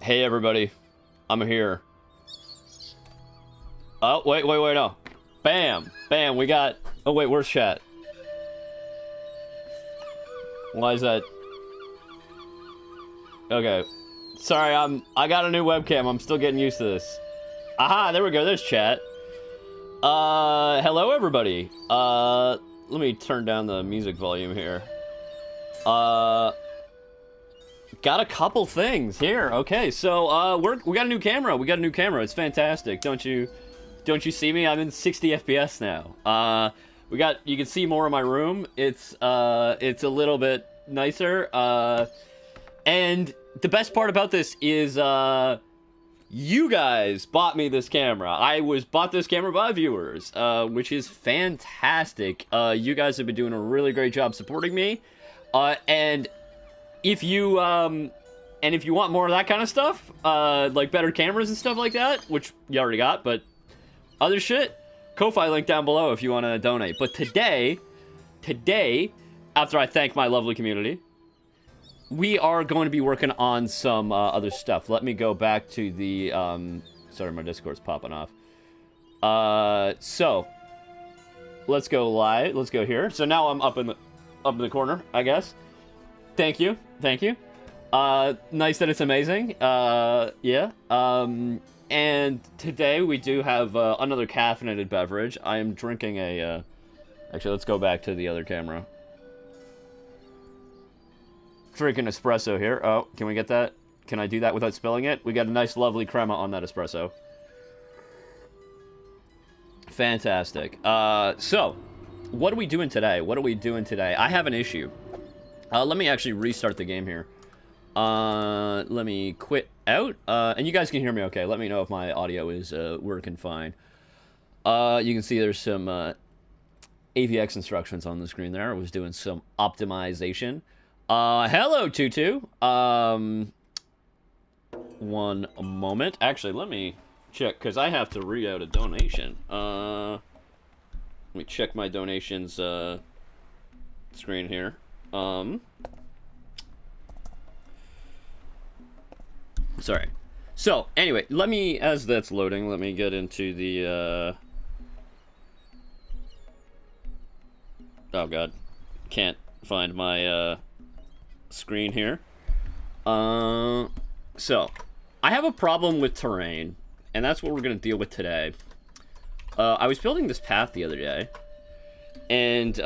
Hey everybody, I'm here. Oh, wait, no. Bam, bam, we got... Oh wait, where's chat? Why is that? Okay. Sorry, I got a new webcam, I'm still getting used to this. Aha, there we go, there's chat. Hello everybody. Let me turn down the music volume here. Got a couple things here. Okay, so we got a new camera. It's fantastic. Don't you see me? I'm in 60 FPS now. You can see more of my room. It's a little bit nicer. And the best part about this is you guys bought me this camera. I was bought this camera by viewers, which is fantastic. You guys have been doing a really great job supporting me. And if you want more of that kind of stuff, like better cameras and stuff like that, which you already got, but other shit, Ko-Fi link down below if you want to donate. But today, after I thank my lovely community, we are going to be working on some other stuff. Let me go back to the, sorry, my Discord's popping off. So, let's go live, let's go here. So now I'm up in the corner, I guess. Thank you. Nice that it's amazing. Yeah. And today we do have another caffeinated beverage. I am drinking a, actually, let's go back to the other camera. Drinking espresso here. Oh, can we get that? Can I do that without spilling it? We got a nice, lovely crema on that espresso. Fantastic. So, what are we doing today? I have an issue. Let me actually restart the game here. Let me quit out. And you guys can hear me okay. Let me know if my audio is working fine. You can see there's some AVX instructions on the screen there. I was doing some optimization. Hello, Tutu. One moment. Actually, let me check, because I have to read out a donation. Let me check my donations screen here. Sorry. So, anyway, let me, as that's loading, let me get into the, oh god. Can't find my, screen here. So, I have a problem with terrain, and that's what we're gonna deal with today. I was building this path the other day, and,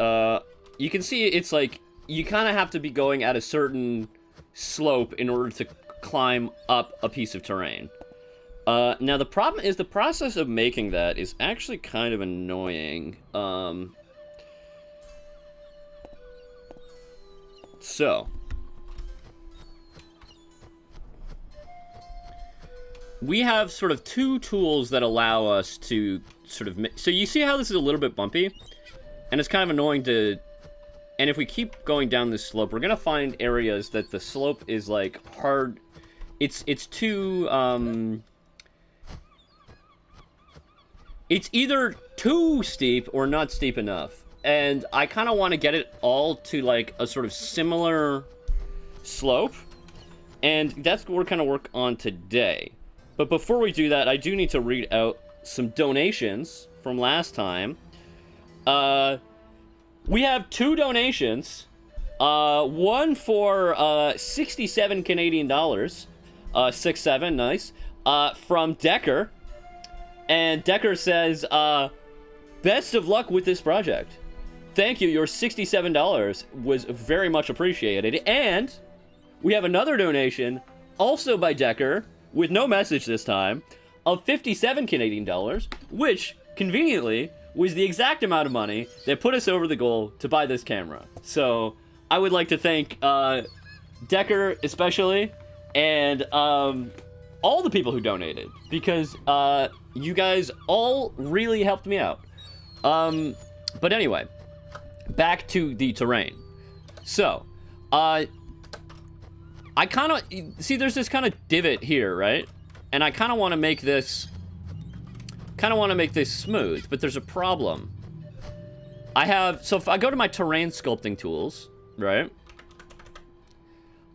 you can see it's like, you kind of have to be going at a certain slope in order to climb up a piece of terrain. Now the problem is the process of making that is actually kind of annoying. So we have sort of two tools that allow us to sort of so you see how this is a little bit bumpy, and it's kind of annoying to. And if we keep going down this slope, we're gonna find areas that the slope is like hard. It's too it's either too steep or not steep enough. And I kind of want to get it all to like a sort of similar slope. And that's what we're kind of work on today. But before we do that, I do need to read out some donations from last time. We have two donations. One for 67 Canadian dollars. 67, nice. From Decker. And Decker says, best of luck with this project. Thank you, your $67 was very much appreciated. And we have another donation, also by Decker, with no message this time, of 57 Canadian dollars, which, conveniently, was the exact amount of money that put us over the goal to buy this camera. So, I would like to thank Decker especially, and all the people who donated, because you guys all really helped me out. But anyway, back to the terrain. So, I kind of, see there's this kind of divot here, right? And I kind of want to make this smooth, but there's a problem. So if I go to my terrain sculpting tools, right?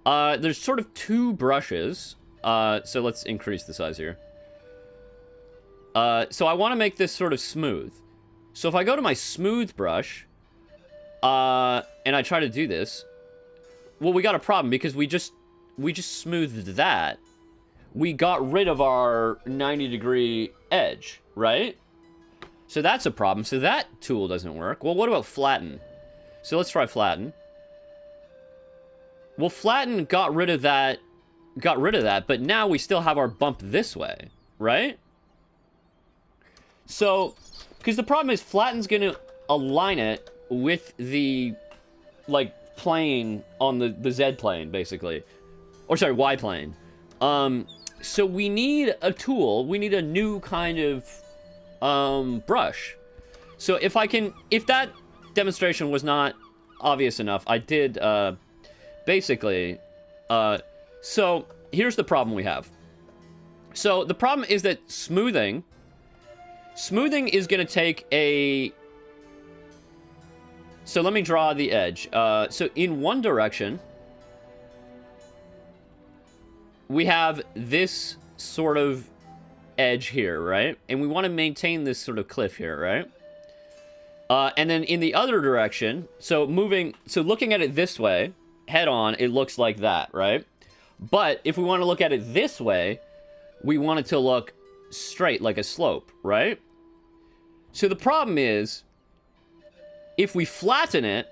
There's sort of two brushes So let's increase the size here. So I want to make this sort of smooth. So if I go to my smooth brush, and I try to do this, well, we got a problem because we just smoothed that. We got rid of our 90-degree edge, right? So that's a problem. So that tool doesn't work. Well, what about flatten? So let's try flatten. Well, flatten got rid of that, but now we still have our bump this way, right? So, because the problem is flatten's going to align it with the, like, plane on the Z plane, basically. Or, sorry, Y plane. So we need a tool. We need a new kind of brush. So if that demonstration was not obvious enough, I did, basically, so here's the problem we have. So the problem is that smoothing is going to take a... So let me draw the edge. So in one direction, we have this sort of edge here, right? And we want to maintain this sort of cliff here, right? And then in the other direction, so looking at it this way, head on, it looks like that, right? But if we want to look at it this way, we want it to look straight, like a slope, right? So the problem is, if we flatten it,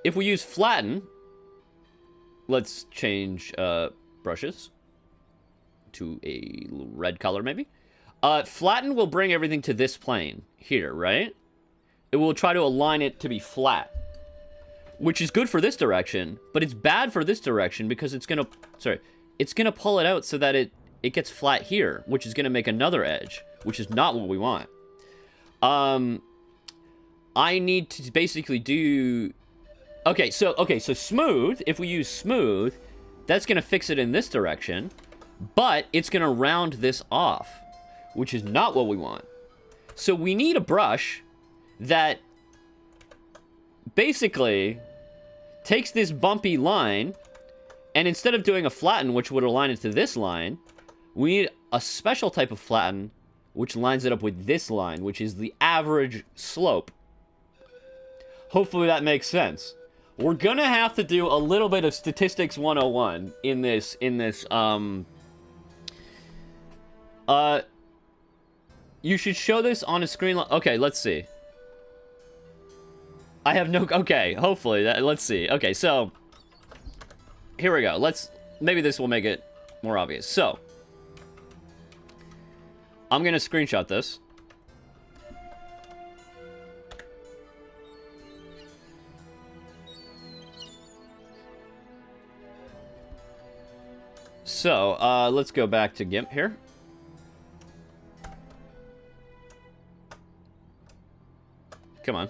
if we use flatten, let's change brushes to a red color, maybe. Flatten will bring everything to this plane here, right? It will try to align it to be flat, which is good for this direction, but it's bad for this direction because it's gonna pull it out so that it gets flat here, which is gonna make another edge, which is not what we want. I need to basically do... Okay, so smooth, if we use smooth, that's gonna fix it in this direction, but it's gonna round this off, which is not what we want. So we need a brush that basically takes this bumpy line, and instead of doing a flatten, which would align it to this line, we need a special type of flatten, which lines it up with this line, which is the average slope. Hopefully that makes sense. We're gonna have to do a little bit of statistics 101 in this, you should show this on a screen. Okay, let's see. I have no... Okay, hopefully. Let's see. Okay, so... Here we go. Maybe this will make it more obvious. So... I'm gonna screenshot this. So, let's go back to GIMP here. Come on.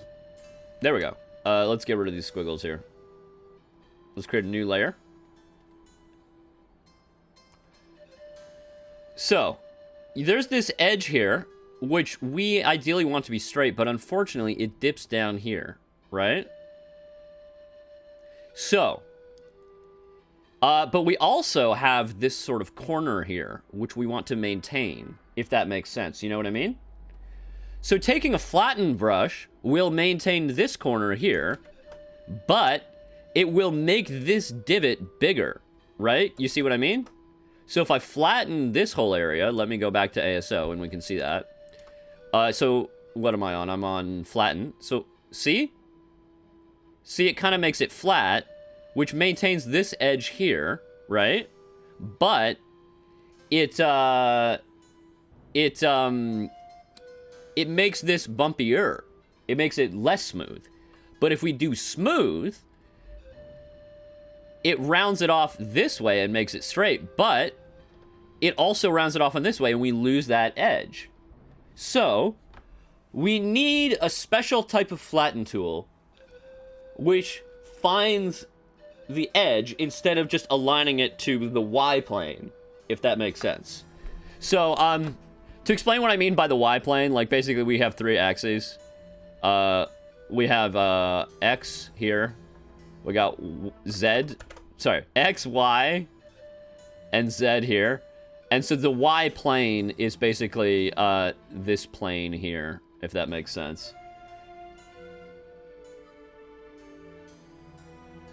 There we go. Let's get rid of these squiggles here. Let's create a new layer. So, there's this edge here, which we ideally want to be straight, but unfortunately it dips down here, right? So, but we also have this sort of corner here, which we want to maintain, if that makes sense. You know what I mean? So taking a flattened brush will maintain this corner here, but it will make this divot bigger, right? You see what I mean? So if I flatten this whole area, let me go back to ASO and we can see that. So what am I on? I'm on flatten. So see? See, it kind of makes it flat, which maintains this edge here, right? But it makes this bumpier. It makes it less smooth. But if we do smooth, it rounds it off this way and makes it straight, but it also rounds it off on this way and we lose that edge. So, we need a special type of flatten tool which finds the edge instead of just aligning it to the Y plane, if that makes sense. So, to explain what I mean by the Y plane, like basically we have three axes. We have X here. We got Z, sorry, X, Y, and Z here. And so the y plane is basically this plane here, if that makes sense.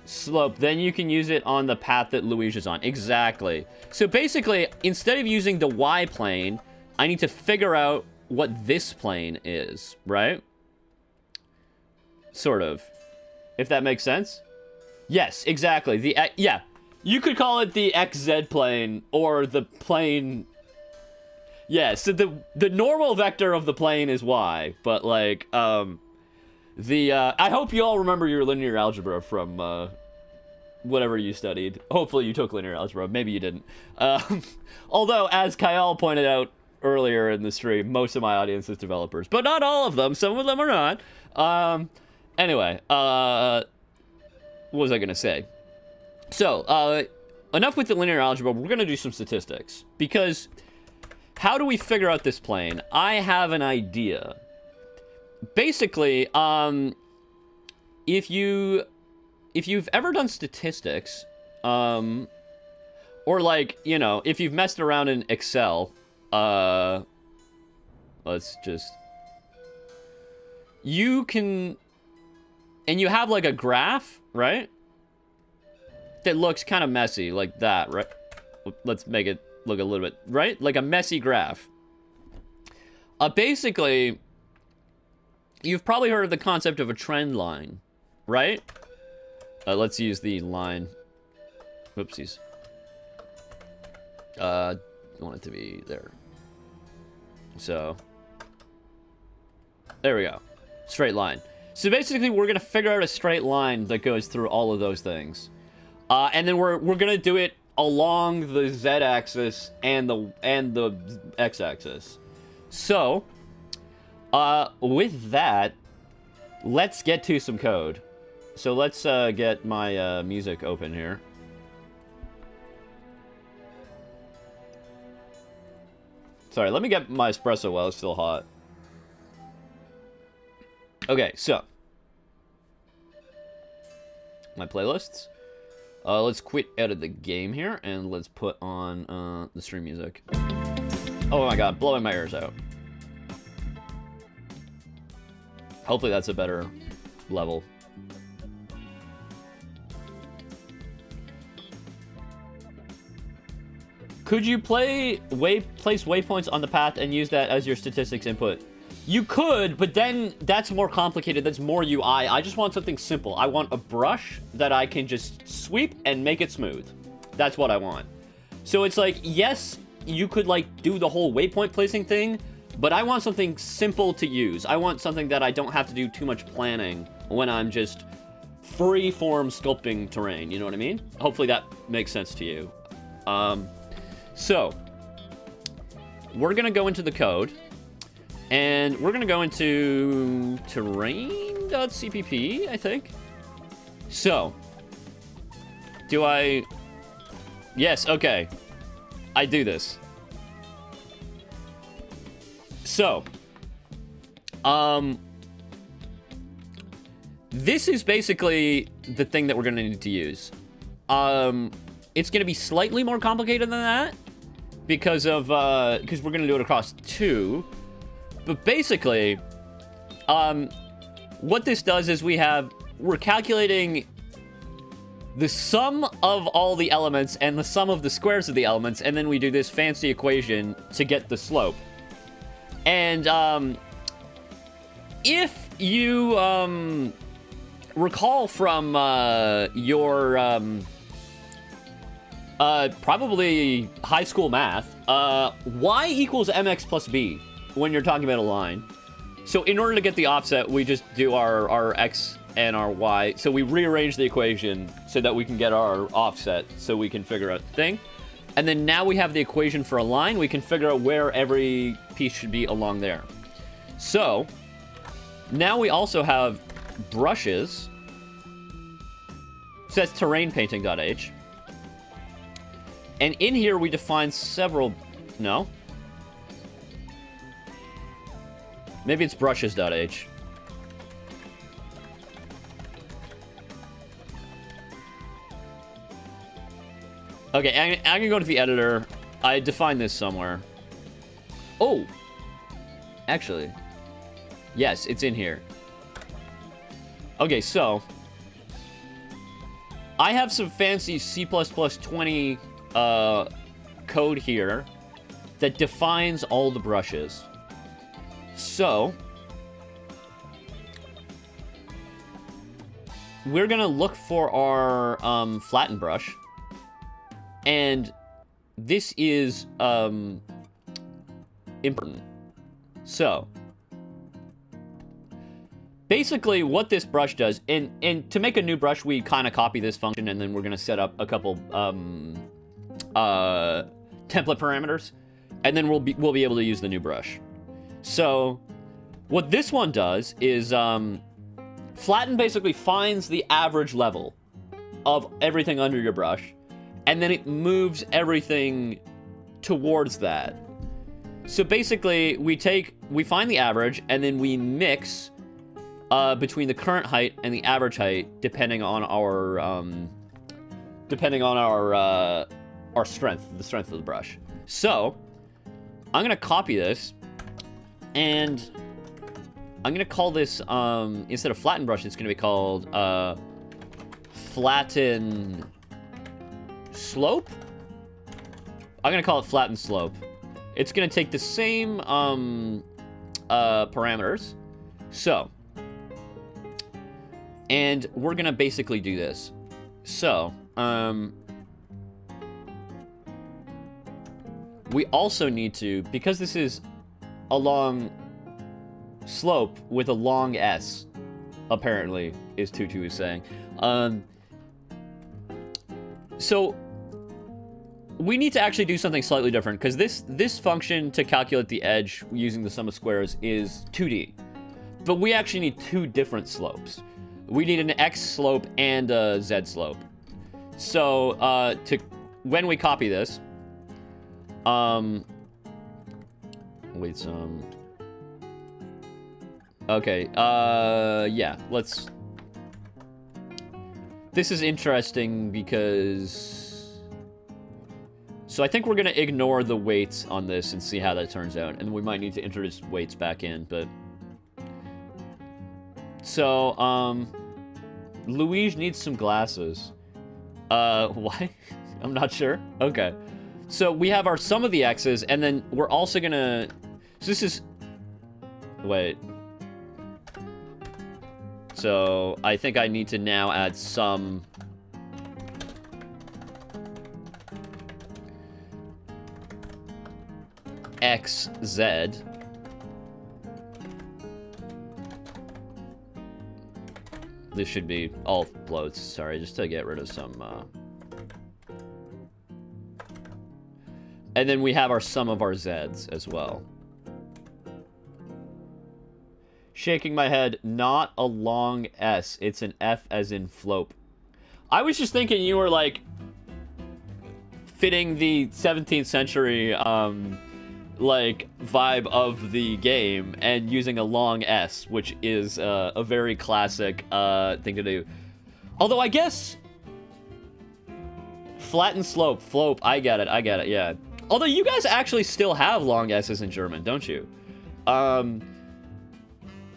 Slope, then you can use it on the path that Luigi is on. Exactly. So basically, instead of using the y plane, I need to figure out what this plane is, right? Sort of. If that makes sense? Yes, exactly. Yeah. You could call it the XZ plane, or the plane... Yeah, so the normal vector of the plane is y, but, like, I hope you all remember your linear algebra from, whatever you studied. Hopefully you took linear algebra. Maybe you didn't. Although, as Kyle pointed out earlier in the stream, most of my audience is developers. But not all of them. Some of them are not. Anyway, what was I going to say? So, enough with the linear algebra. We're going to do some statistics. Because, how do we figure out this plane? I have an idea. Basically, if you've ever done statistics, or like, you know, if you've messed around in Excel, let's just... You can... And you have, like, a graph, right? That looks kind of messy, like that, right? Let's make it look a little bit, right? Like a messy graph. Basically, you've probably heard of the concept of a trend line, right? Let's use the line. Whoopsies. I want it to be there. So, there we go. Straight line. So basically, we're gonna figure out a straight line that goes through all of those things, and then we're gonna do it along the z-axis and the x-axis. So, with that, let's get to some code. So let's get my music open here. Sorry, let me get my espresso while it's still hot. Okay, so my playlists. Let's quit out of the game here and let's put on the stream music. Oh my god, blowing my ears out. Hopefully that's a better level. Could you place waypoints on the path and use that as your statistics input? You could, but then that's more complicated. That's more UI. I just want something simple. I want a brush that I can just sweep and make it smooth. That's what I want. So it's like, yes, you could like do the whole waypoint placing thing, but I want something simple to use. I want something that I don't have to do too much planning when I'm just free-form sculpting terrain. You know what I mean? Hopefully that makes sense to you. So, we're going to go into the code. And we're going to go into terrain.cpp, I think. So, do I... Yes, okay. I do this. So, this is basically the thing that we're going to need to use. It's going to be slightly more complicated than that because we're going to do it across two. But basically, what this does is we're calculating the sum of all the elements and the sum of the squares of the elements, and then we do this fancy equation to get the slope. And if you recall from your probably high school math, y equals mx plus b when you're talking about a line. So in order to get the offset, we just do our x and our y. So we rearrange the equation so that we can get our offset so we can figure out the thing. And then now we have the equation for a line. We can figure out where every piece should be along there. So now we also have brushes. So that's terrainpainting.h. And in here we define several... No? Maybe it's brushes.h. Okay, I'm gonna go to the editor, I defined this somewhere. Oh! Actually. Yes, it's in here. Okay, so... I have some fancy C++ 20 code here that defines all the brushes. So... we're gonna look for our flatten brush. And this is important. So... basically, what this brush does, and to make a new brush, we kind of copy this function, and then we're going to set up a couple template parameters, and then we'll be able to use the new brush. So, what this one does is, flatten basically finds the average level of everything under your brush, and then it moves everything towards that. So basically, we find the average, and then we mix between the current height and the average height, depending on our strength, the strength of the brush. So, I'm gonna copy this, and I'm gonna call this instead of flatten brush, it's gonna be called flatten slope. I'm gonna call it flatten slope. It's gonna take the same parameters. So. And we're gonna basically do this. So, we also need to, because this is a long slope with a long S, apparently, is Tutu is saying. So, we need to actually do something slightly different, because this function to calculate the edge using the sum of squares is 2D. But we actually need two different slopes. We need an X slope and a Z slope. So, when we copy this, wait some. Okay, yeah, let's. This is interesting because. So I think we're gonna ignore the weights on this and see how that turns out, and we might need to introduce weights back in, but. So, Luigi needs some glasses. Why? I'm not sure. Okay. So, we have our sum of the x's, and then we're also gonna... So, this is... Wait. So, I think I need to now add some... xz. This should be all floats, sorry, just to get rid of some, And then we have our sum of our z's as well. Shaking my head, not a long S, it's an F as in flope. I was just thinking you were, like, fitting the 17th century, like, vibe of the game and using a long S, which is a very classic thing to do. Although I guess flatten slope, flope, I get it, yeah. Although you guys actually still have long S's in German, don't you?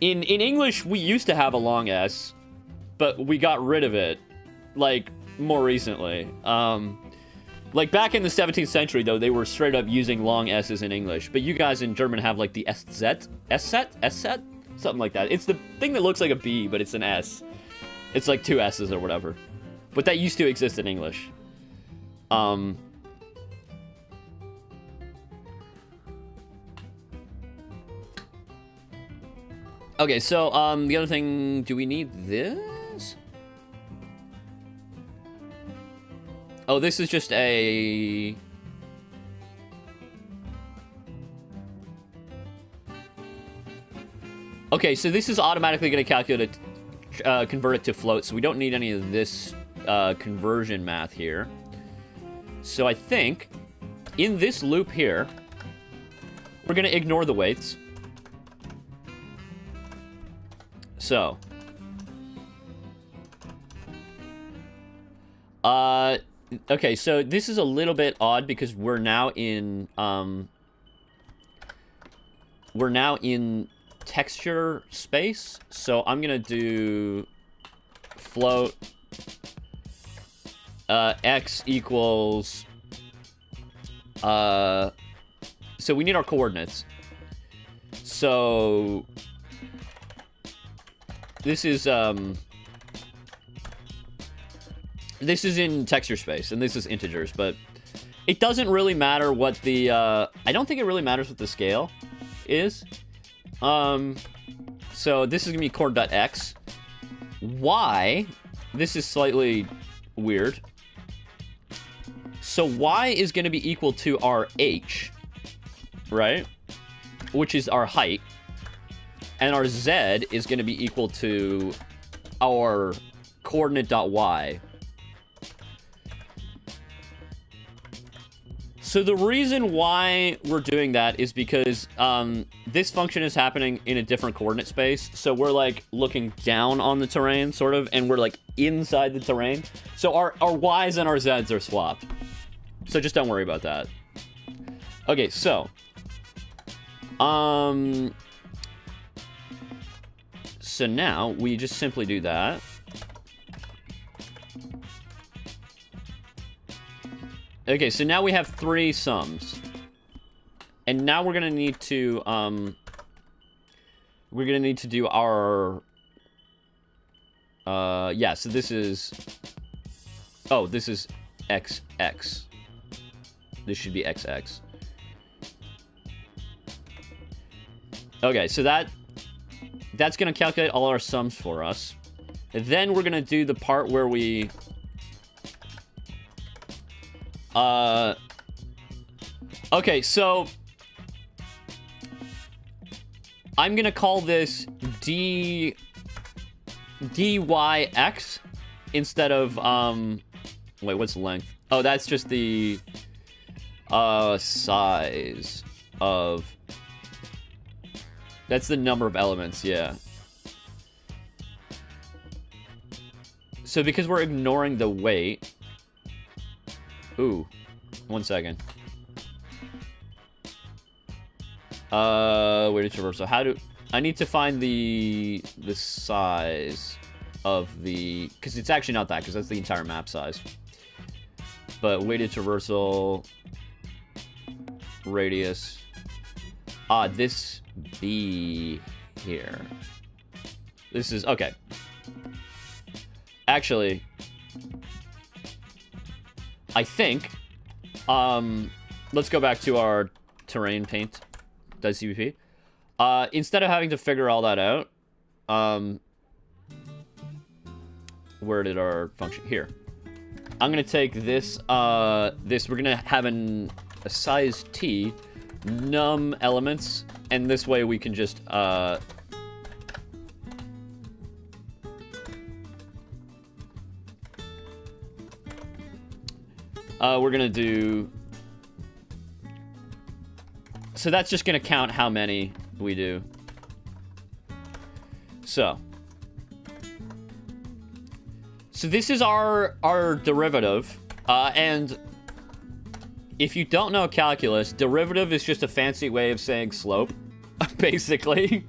In English, we used to have a long S, but we got rid of it, like, more recently. Like, back in the 17th century, though, they were straight up using long S's in English. But you guys in German have, like, the SZ? SZ? Something like that. It's the thing that looks like a B, but it's an S. It's like two S's or whatever. But that used to exist in English. Okay, so, the other thing... Do we need this? Oh, this is just a... Okay, so this is automatically going to calculate it, convert it to float, so we don't need any of this conversion math here. So I think, in this loop here, we're going to ignore the weights. So... Okay, so this is a little bit odd because we're now in texture space. So I'm gonna do float x equals so we need our coordinates. So this is in texture space, and this is integers, but it doesn't really matter what the, I don't think it really matters what the scale is. So this is gonna be coord.x. Y, this is slightly weird. So y is gonna be equal to our h, right? Which is our height. And our z is gonna be equal to our coordinate.y. So the reason why we're doing that is because this function is happening in a different coordinate space. So we're like looking down on the terrain, sort of, and we're like inside the terrain. So our y's and our z's are swapped. So just don't worry about that. Okay, so so now we just simply do that. Okay, so now we have 3 sums. And now we're gonna need to, do our, yeah, so this is, oh, this is XX. This should be XX. Okay, so that's gonna calculate all our sums for us. And then we're gonna do the part where we, okay, so I'm gonna call this dyx instead of, wait, what's the length? Oh, that's just the, size of, that's the number of elements, yeah. So because we're ignoring the weight, ooh, 1 second. Where to traverse? So how do I need to find the size of the, because it's actually not that, because that's the entire map size. But weighted traversal radius. This B here. This is okay. Actually, I think, let's go back to our terrain paint .cpp. Instead of having to figure all that out, where did our function, here. I'm gonna take this, we're gonna have a size T, num elements, and this way we can just, we're gonna do, so that's just gonna count how many we do. So this is our derivative, and if you don't know calculus, derivative is just a fancy way of saying slope, basically.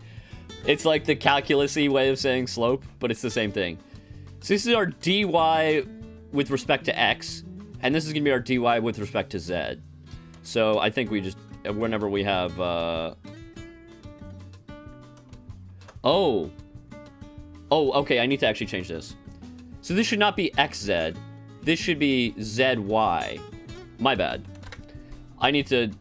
It's like the calculus-y way of saying slope, but it's the same thing. So this is our dy with respect to x, and this is going to be our dy with respect to z. So I think we just, whenever we have, oh, okay, I need to actually change this. So this should not be xz. This should be zy. My bad. I need to,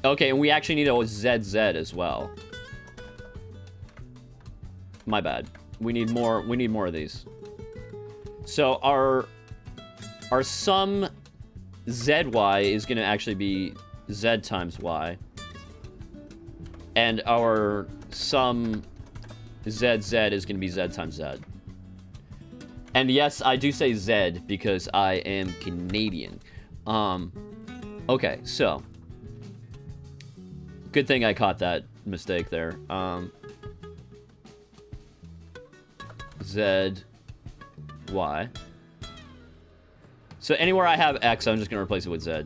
okay, and we actually need a zz as well. My bad. We need more of these. So our sum zy is going to actually be z times y. And our sum zz is going to be z times z. And yes, I do say Z because I am Canadian. Okay, so. Good thing Z Z, Y. So anywhere I have X, I'm just going to replace it with Z.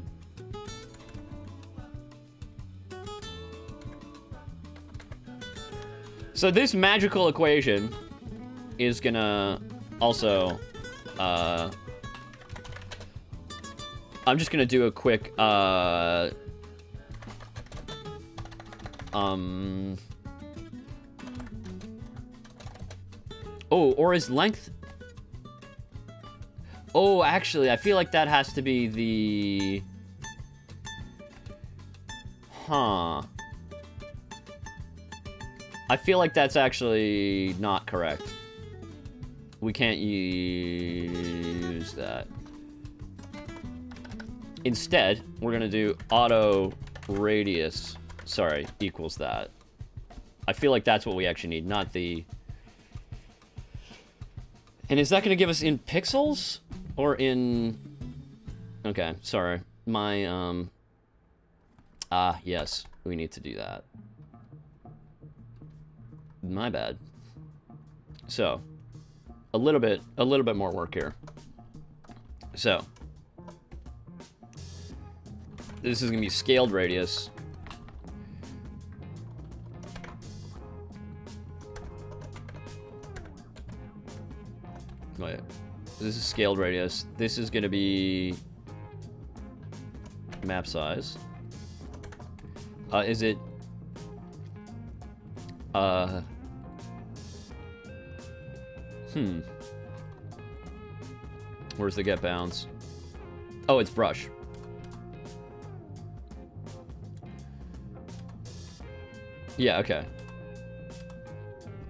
So this magical equation is going to also... I'm just going to do a quick... Oh, or is length... Oh, actually, I feel like that has to be the... Huh. I feel like that's actually not correct. We can't use that. Instead, we're going to do auto radius, sorry, equals that. I feel like that's what we actually need, not the... And is that going to give us in pixels? Or in... Okay, sorry. My, yes, we need to do that. My bad. So, a little bit more work here. So, this is going to be scaled radius. Wait. This is scaled radius. This is going to be map size. Is it... Where's the get bounds? Oh, it's brush. Yeah, okay.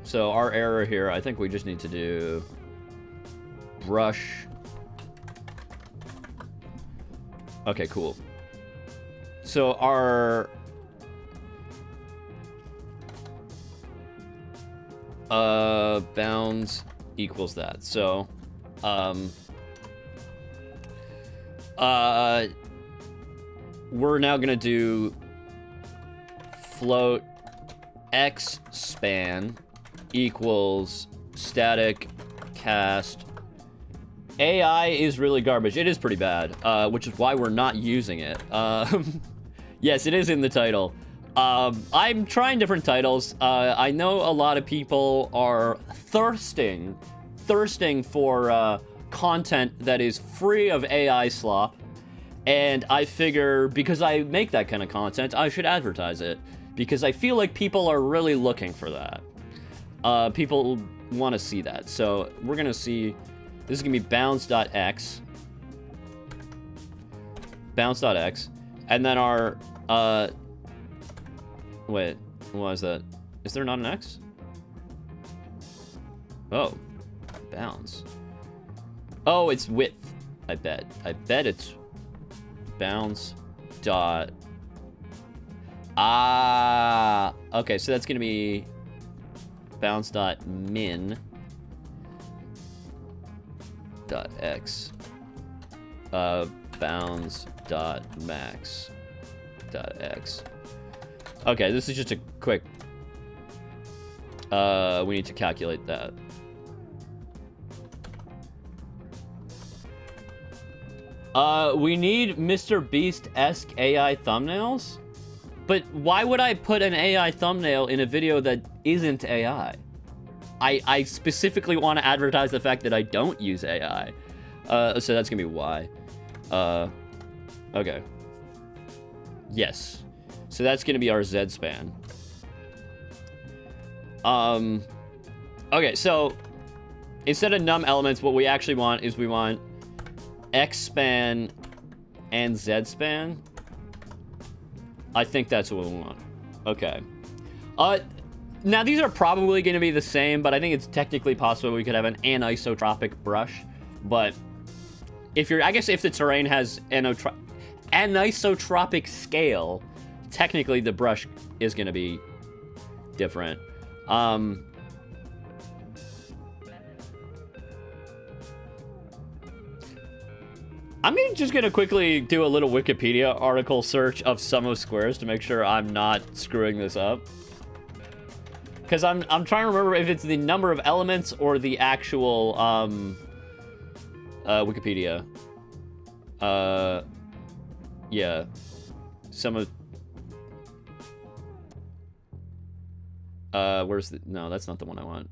So our error here, I think we just need to do brush. Okay, cool. So our bounds equals that. So we're now gonna do float x span equals static cast. AI is really garbage. It is pretty bad, which is why we're not using it. Yes, it is in the title. I'm trying different titles. I know a lot of people are thirsting for content that is free of AI slop. And I figure, because I make that kind of content, I should advertise it. Because I feel like people are really looking for that. People want to see that. So we're going to see, this is going to be bounds.x. Bounds.x. And then our, wait, what is that? Is there not an X? Oh, bounds. Oh, it's width, I bet. I bet it's bounds dot... Ah, okay, so that's going to be bounds dot min dot x bounds dot max dot x. Okay, this is just a quick, we need to calculate that. We need Mr. Beast-esque AI thumbnails? But why would I put an AI thumbnail in a video that isn't AI? I specifically want to advertise the fact that I don't use AI. So that's gonna be why. Okay. Yes. So that's gonna be our Z span. Okay, so instead of num elements, what we actually want is we want X span and Z span. I think that's what we want. Okay. Now these are probably going to be the same, but I think it's technically possible we could have an anisotropic brush. But if you're, I guess if the terrain has anisotropic scale, technically the brush is going to be different. I'm just going to quickly do a little Wikipedia article search of sum of squares to make sure I'm not screwing this up. Because I'm trying to remember if it's the number of elements or the actual Wikipedia. Yeah. Some of where's the... No, that's not the one I want.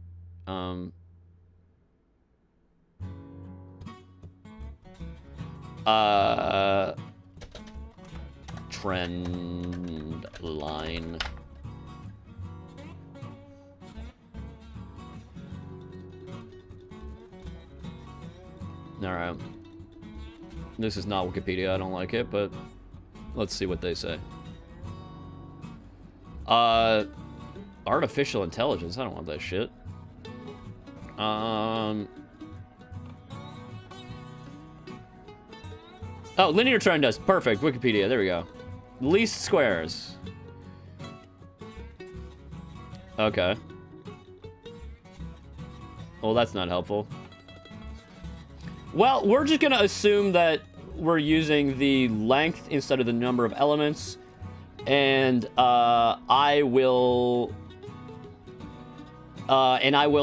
Trend line. Alright. This is not Wikipedia, I don't like it, but let's see what they say. Artificial intelligence, I don't want that shit. Oh, linear trend does. Perfect. Wikipedia. There we go. Least squares. Okay. Well, that's not helpful. Well, we're just gonna assume that we're using the length instead of the number of elements. And, I will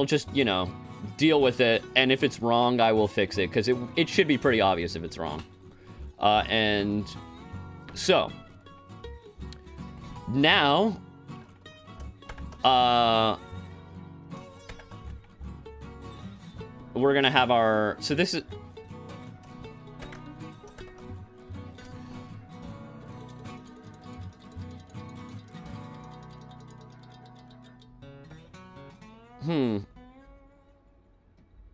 just, you know, deal with it. And if it's wrong, I will fix it. Because it should be pretty obvious if it's wrong. And so now, we're gonna have our, so this is,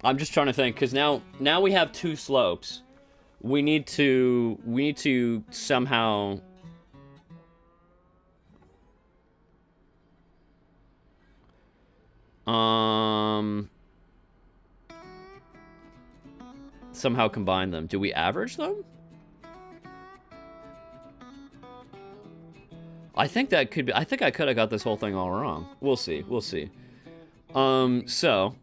I'm just trying to think, because now we have two slopes. We need to somehow somehow combine them. Do we average them? I think that could be, I think I could have got this whole thing all wrong. We'll see. We'll see. So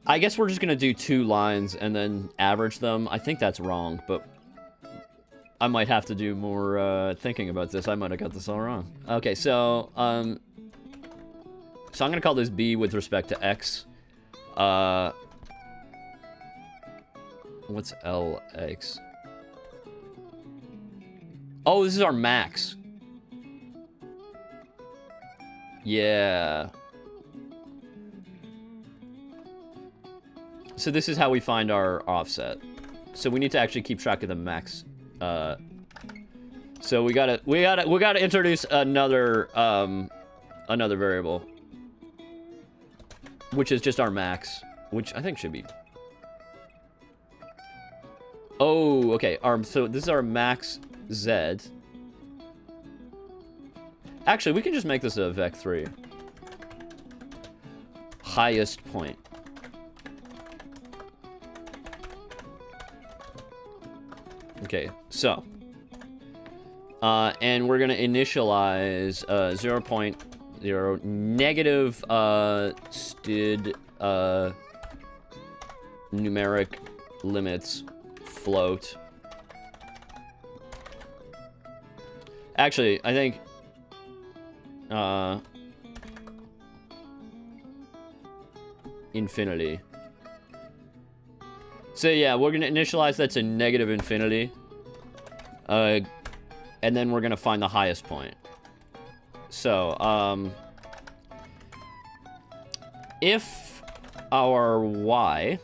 I guess we're just gonna do two lines and then average them. I think that's wrong, but I might have to do more thinking about this. I might have got this all wrong. Okay, so I'm gonna call this B with respect to X. What's LX? Oh, this is our max. Yeah. So this is how we find our offset. So we need to actually keep track of the max. So we gotta introduce another another variable, which is just our max, which I think should be. Oh, okay. So this is our max Z. Actually, we can just make this a vec3. Highest point. Okay, so. And we're gonna initialize 0.0 negative std numeric limits float. Actually, I think infinity. So yeah, we're gonna initialize that to negative infinity. And then we're gonna find the highest point. So, if our y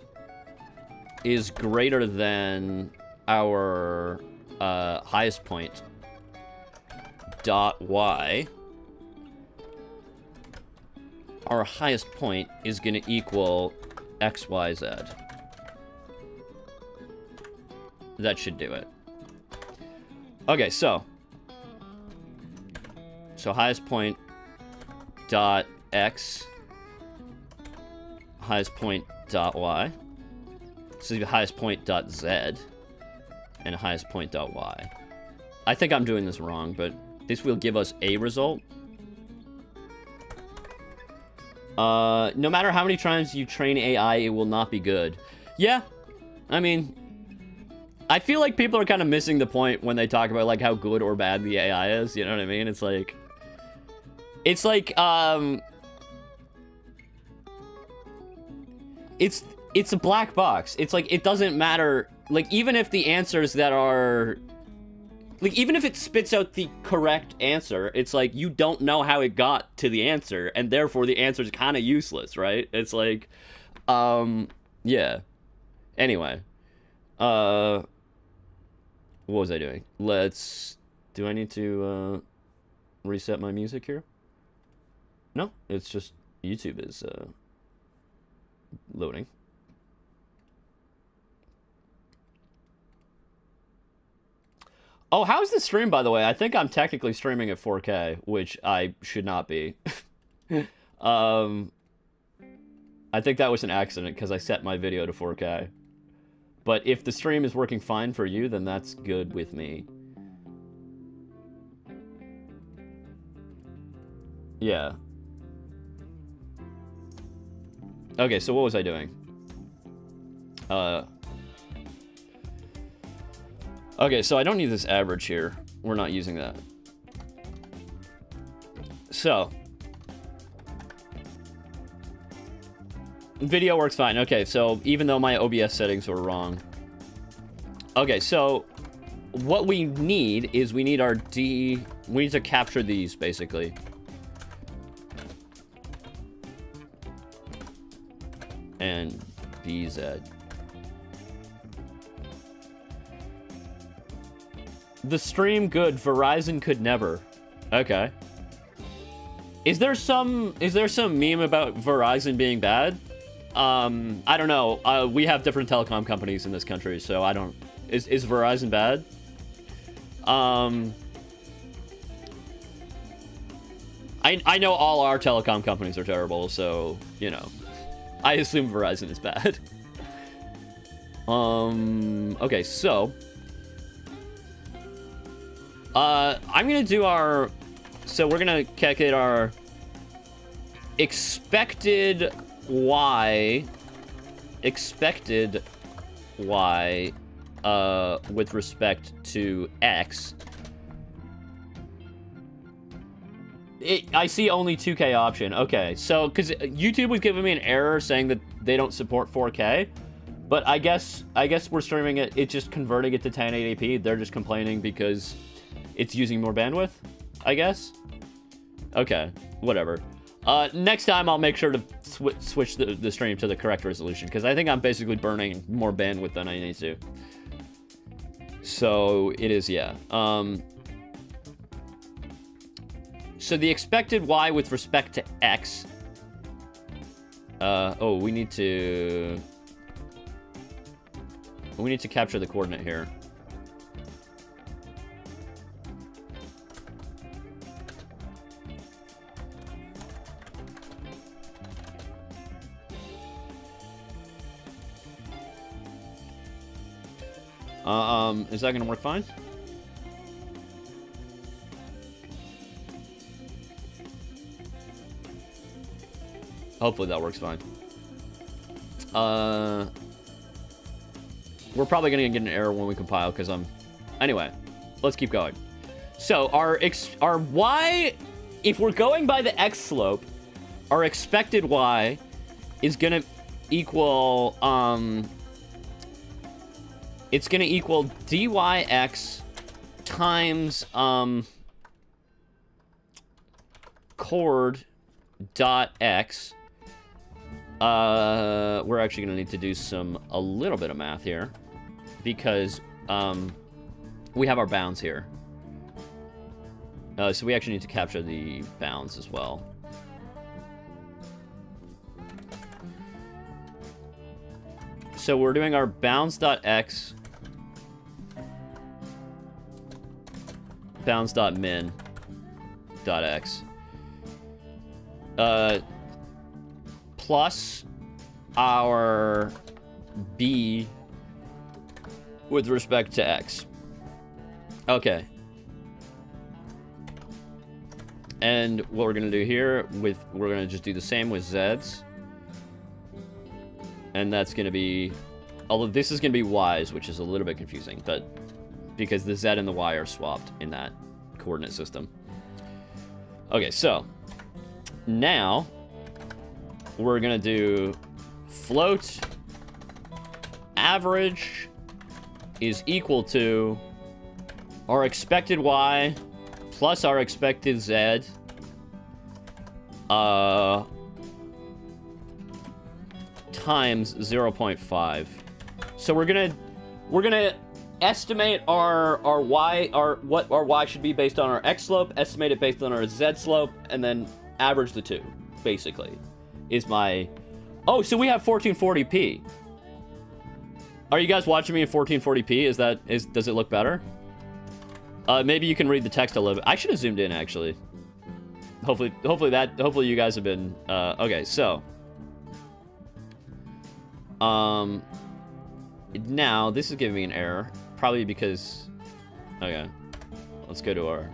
is greater than our highest point dot y, our highest point is gonna equal xyz. That should do it. Okay, so highest point dot x, highest point dot y. So the highest point dot z, and highest point dot y. I think I'm doing this wrong, but this will give us a result. No matter how many times you train AI, it will not be good. Yeah, I mean, I feel like people are kind of missing the point when they talk about like how good or bad the AI is. You know what I mean? It's like it's a black box. It's like it doesn't matter. Like even if the answers that are like even if it spits out the correct answer, it's like you don't know how it got to the answer, and therefore the answer is kind of useless, right? It's like yeah. Anyway, what was I doing? Do I need to reset my music here? No, it's just YouTube is loading. Oh, how's the stream, by the way? I think I'm technically streaming at 4K, which I should not be. I think that was an accident because I set my video to 4K. But if the stream is working fine for you, then that's good with me. Yeah. Okay, so what was I doing? Okay, so I don't need this average here. We're not using that. So. Video works fine. Okay, so even though my OBS settings were wrong. Okay, so what we need is we need to capture these, basically. And BZ. The stream good, Verizon could never. Okay. Is there some meme about Verizon being bad? I don't know. We have different telecom companies in this country, so I don't... Is Verizon bad? I know all our telecom companies are terrible, so, you know. I assume Verizon is bad. Okay, so... I'm gonna do our... So we're gonna calculate our expected Y with respect to X. I see only 2K option. Okay, so because YouTube was giving me an error saying that they don't support 4K, but I guess we're streaming it. It's just converting it to 1080p. They're just complaining because it's using more bandwidth, I guess. Okay, whatever. Next time I'll make sure to switch the stream to the correct resolution, because I think I'm basically burning more bandwidth than I need to. So it is, yeah. So the expected Y with respect to X. Oh, we need to capture the coordinate here. Is that gonna work fine? Hopefully that works fine. We're probably gonna get an error when we compile because anyway, let's keep going. So our Y, if we're going by the X slope, our expected Y is gonna equal it's gonna equal dyx times chord dot x. We're actually gonna need to do a little bit of math here because we have our bounds here. So we actually need to capture the bounds as well. So we're doing our bounds.x bounds.min.x plus our b with respect to x. Okay. And what we're gonna do here we're gonna just do the same with z's. And that's gonna be Although this is going to be Y's, which is a little bit confusing, but because the Z and the Y are swapped in that coordinate system. Okay, so now we're going to do float average is equal to our expected Y plus our expected Z times 0.5. So we're gonna estimate our Y, what our Y should be based on our X slope, estimate it based on our Z slope, and then average the two, basically, is my... Oh, so we have 1440p. Are you guys watching me in 1440p? Does it look better? Maybe you can read the text a little bit. I should have zoomed in, actually. Hopefully you guys have been... okay, so... Now, this is giving me an error. Probably because... Okay. Let's go to our...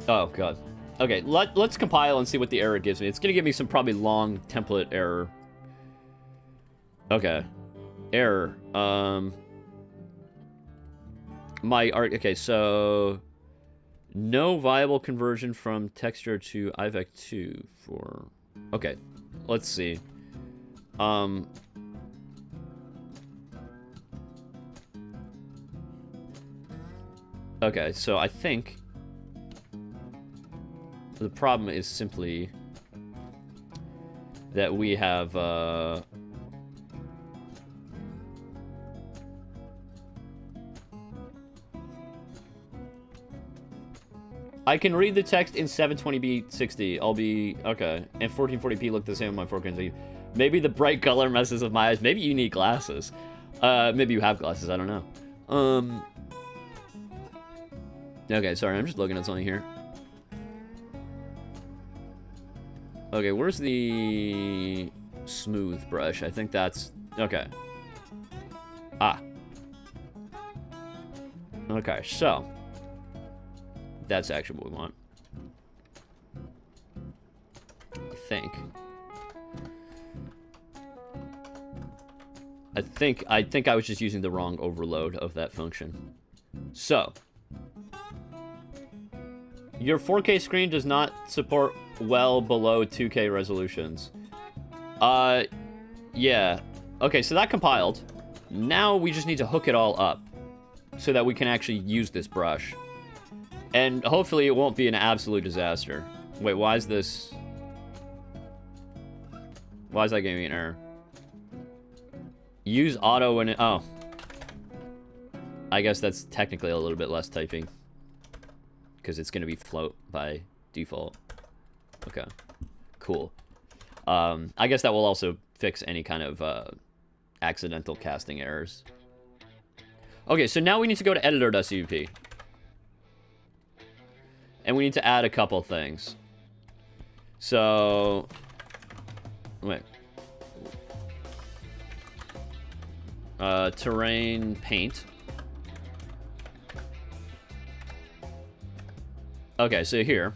Oh, God. Okay, let's compile and see what the error gives me. It's gonna give me some probably long template error. Okay. Error. Okay, so... No viable conversion from texture to IVEC2 for... Okay, let's see. Okay, so I think the problem is simply that we have, I can read the text in 720p 60. I'll be... Okay. And 1440p look the same on my 4K. Maybe the bright color messes with my eyes. Maybe you need glasses. Maybe you have glasses. I don't know. Okay, sorry. I'm just looking at something here. Okay, where's the smooth brush? I think that's... Okay. Ah. Okay, so... That's actually what we want. I think I was just using the wrong overload of that function. So, your 4K screen does not support well below 2K resolutions. Yeah. Okay, so that compiled. Now we just need to hook it all up so that we can actually use this brush. And hopefully it won't be an absolute disaster. Wait, why is this... Why is that giving me an error? Use auto when it... Oh. I guess that's technically a little bit less typing. Because it's going to be float by default. Okay. Cool. I guess that will also fix any kind of accidental casting errors. Okay, so now we need to go to editor.cpp. And we need to add a couple things. So... Wait. Terrain paint. Okay, so here.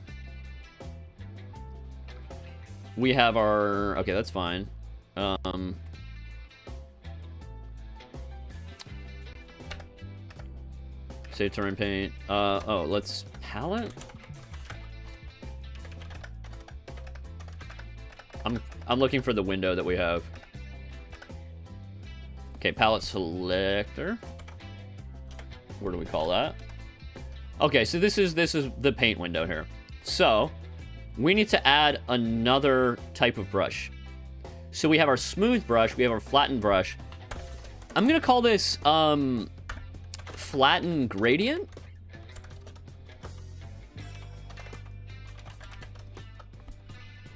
We have our... Okay, that's fine. Save terrain paint. Oh, let's... Palette? I'm looking for the window that we have. Okay, palette selector. What do we call that? Okay, so this is the paint window here. So we need to add another type of brush. So we have our smooth brush, we have our flattened brush. I'm gonna call this flatten gradient.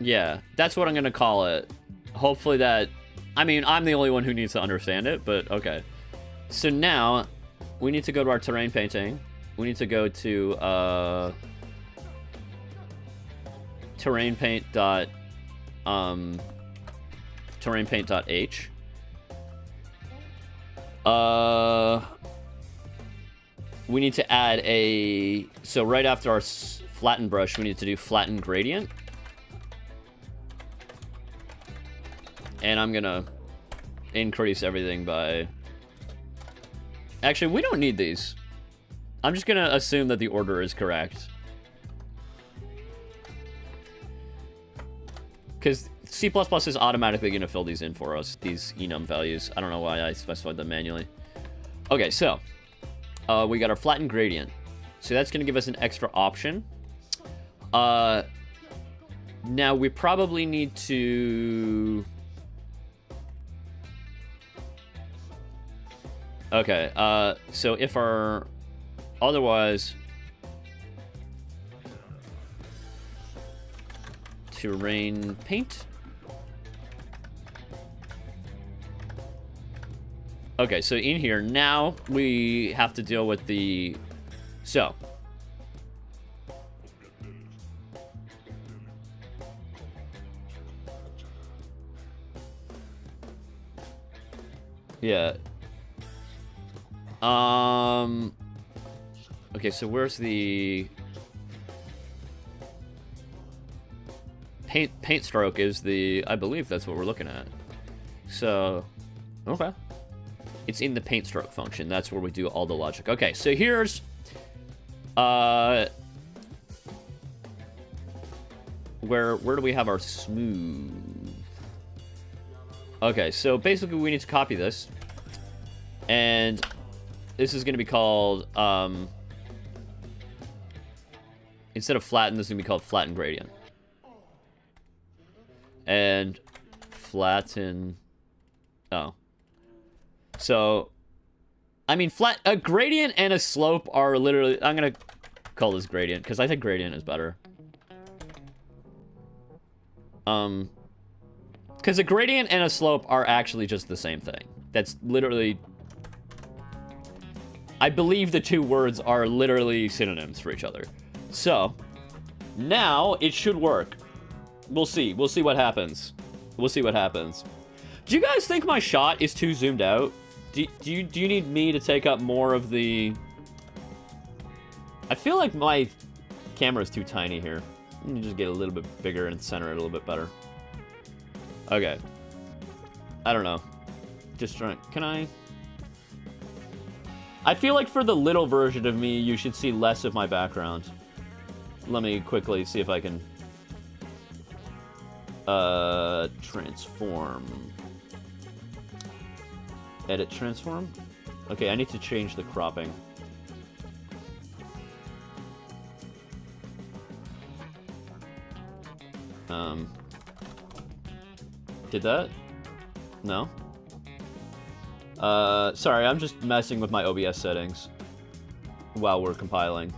Yeah, that's what I'm gonna call it. Hopefully that... I mean, I'm the only one who needs to understand it, but okay. So now, we need to go to our terrain painting. We need to go to, terrain paint.h. We need to add a... So right after our flatten brush, we need to do flatten gradient. And I'm gonna increase everything by... Actually, we don't need these. I'm just gonna assume that the order is correct. Because C++ is automatically gonna fill these in for us, these enum values. I don't know why I specified them manually. Okay, so we got our flattened gradient. So that's gonna give us an extra option. Now we probably need to... Okay, so if our... Otherwise... Terrain paint? Okay, so in here, now we have to deal with the... So... Yeah. Okay, so where's the... Paint stroke is the... I believe that's what we're looking at. So... Okay. It's in the paint stroke function. That's where we do all the logic. Okay, so here's... Where do we have our smooth? Okay, so basically we need to copy this. And this is going to be called... instead of flatten, this is going to be called flatten gradient. And flatten... Oh. So, I mean, a gradient and a slope are literally... I'm going to call this gradient, because I think gradient is better. Because a gradient and a slope are actually just the same thing. That's literally... I believe the two words are literally synonyms for each other. So, now it should work. We'll see. We'll see what happens. We'll see what happens. Do you guys think my shot is too zoomed out? Do you need me to take up more of the... I feel like my camera is too tiny here. Let me just get a little bit bigger and center it a little bit better. Okay. I don't know. Just trying... Can I... I feel like for the little version of me, you should see less of my background. Let me quickly see if I can... transform. Edit transform? Okay, I need to change the cropping. Did that? No? Sorry, I'm just messing with my OBS settings while we're compiling.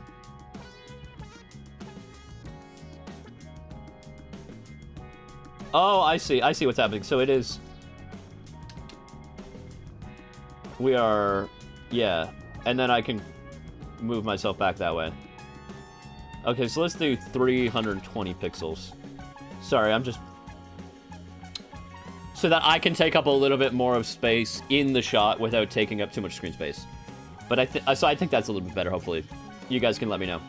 Oh, I see what's happening. So it is... We are... Yeah. And then I can move myself back that way. Okay, so let's do 320 pixels. Sorry, I'm just... So that I can take up a little bit more of space in the shot without taking up too much screen space. But I think that's a little bit better, hopefully. You guys can let me know.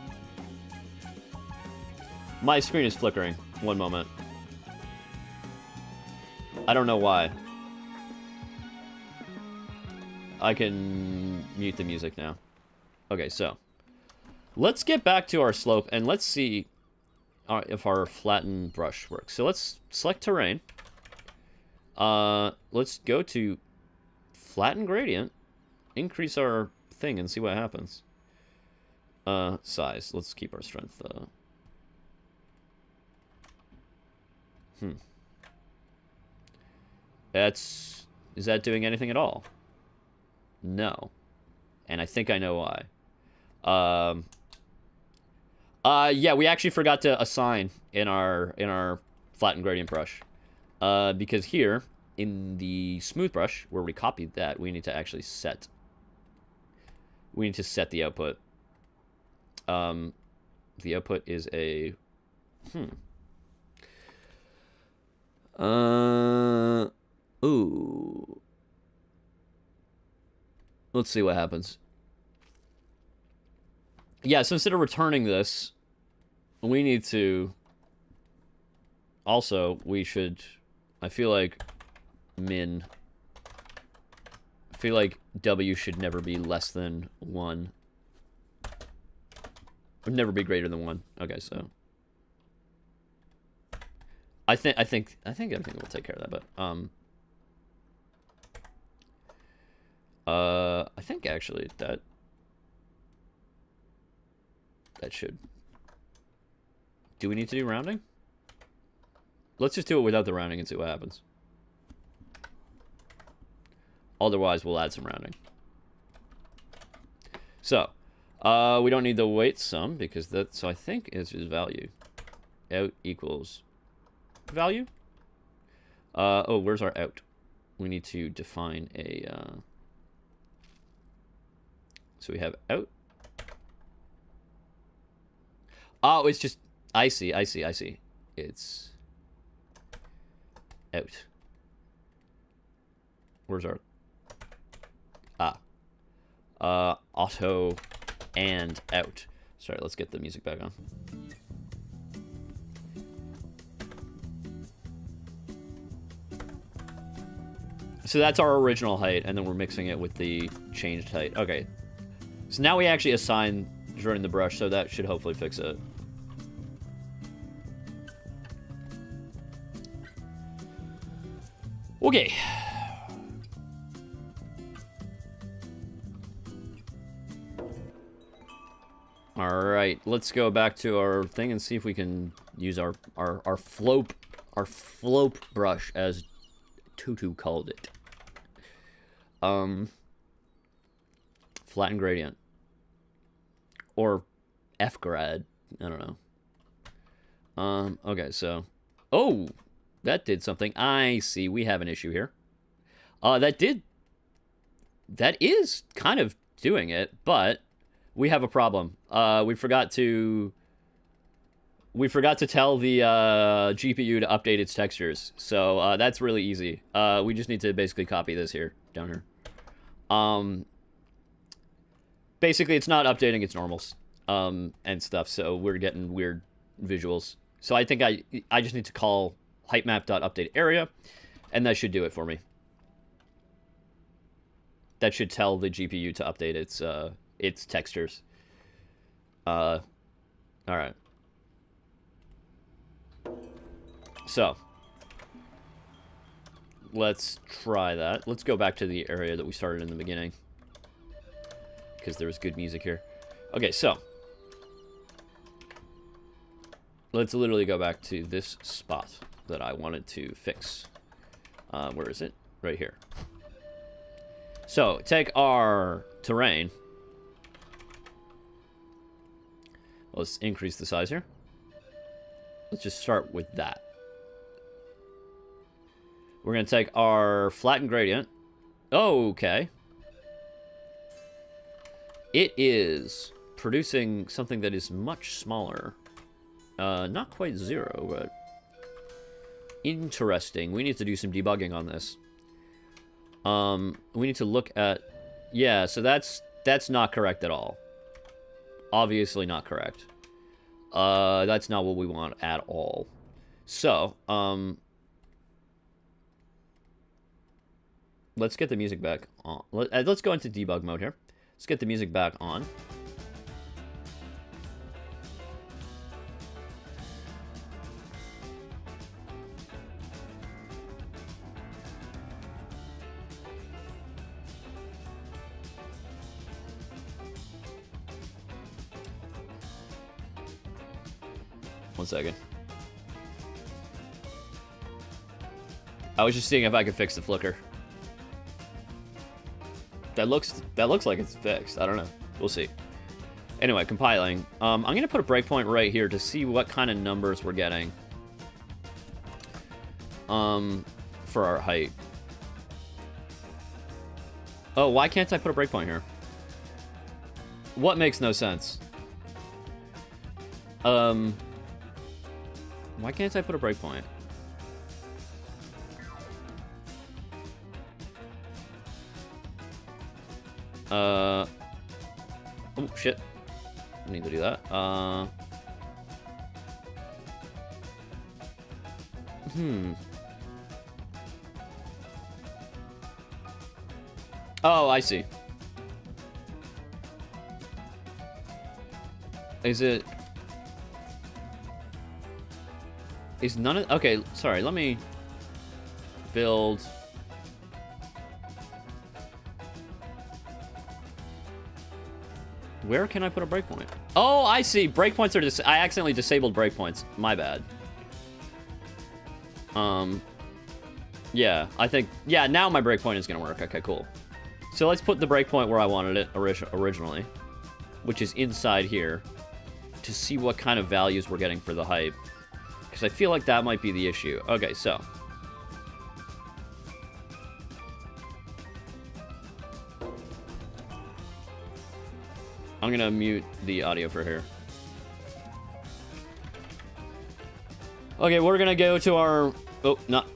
My screen is flickering. One moment. I don't know why. I can mute the music now. Okay, so. Let's get back to our slope and let's see if our flatten brush works. So let's select terrain. Let's go to flatten gradient. Increase our thing and see what happens. Size. Let's keep our strength. Is that doing anything at all? No. And I think I know why. Yeah, we actually forgot to assign in our flatten gradient brush. Because here, in the smooth brush, where we copied that, we need to actually set. We need to set the output. The output is a... Ooh. Let's see what happens. Yeah, so instead of returning this, we need to... Also, we should... I feel like min... I feel like W should never be less than 1. Would never be greater than 1. Okay, so... I think everything will take care of that, but I think actually that should. Do we need to do rounding? Let's just do it without the rounding and see what happens. Otherwise, we'll add some rounding. So, we don't need the weight sum because that's, so I think is just value. Out equals value. Oh, where's our out? We need to define a, so we have out. Oh, it's just, I see. It's out. Where's our, auto and out. Sorry, let's get the music back on. So that's our original height, and then we're mixing it with the changed height. Okay. So now we actually assign during the brush, so that should hopefully fix it. Okay. Alright, let's go back to our thing and see if we can use our flope brush, as Tutu called it. Flatten gradient. Or F-grad. I don't know. Okay, so... Oh! That did something. I see. We have an issue here. That is kind of doing it, but we have a problem. We forgot to tell the GPU to update its textures. So that's really easy. We just need to basically copy this here, down here. Basically, it's not updating its normals and stuff, so we're getting weird visuals. So I think I just need to call heightmap.updateArea, and that should do it for me. That should tell the GPU to update its textures. All right. So let's try that. Let's go back to the area that we started in the beginning, because there was good music here. Okay, so let's literally go back to this spot that I wanted to fix. Where is it? Right here. So take our terrain. Let's increase the size here. Let's just start with that. We're going to take our flattened gradient. Oh, okay. It is producing something that is much smaller. Not quite 0, but interesting. We need to do some debugging on this. We need to look at... Yeah, so that's not correct at all. Obviously not correct. That's not what we want at all. So, let's get the music back on. Let's go into debug mode here. Let's get the music back on. One second. I was just seeing if I could fix the flicker. That looks like it's fixed. I don't know. We'll see. Anyway, compiling. I'm gonna put a breakpoint right here to see what kind of numbers we're getting. For our height. Oh, why can't I put a breakpoint here? What makes no sense? Why can't I put a breakpoint? Oh, shit. I need to do that. Oh, I see. Is it... Is none of... Okay, sorry, let me... build... Where can I put a breakpoint? Oh, I see. Breakpoints are... I accidentally disabled breakpoints. My bad. Yeah, I think... Yeah, now my breakpoint is going to work. Okay, cool. So let's put the breakpoint where I wanted it originally, which is inside here, to see what kind of values we're getting for the hype. Because I feel like that might be the issue. Okay, so... I'm gonna mute the audio for here. Okay, we're gonna go to our... Oh, not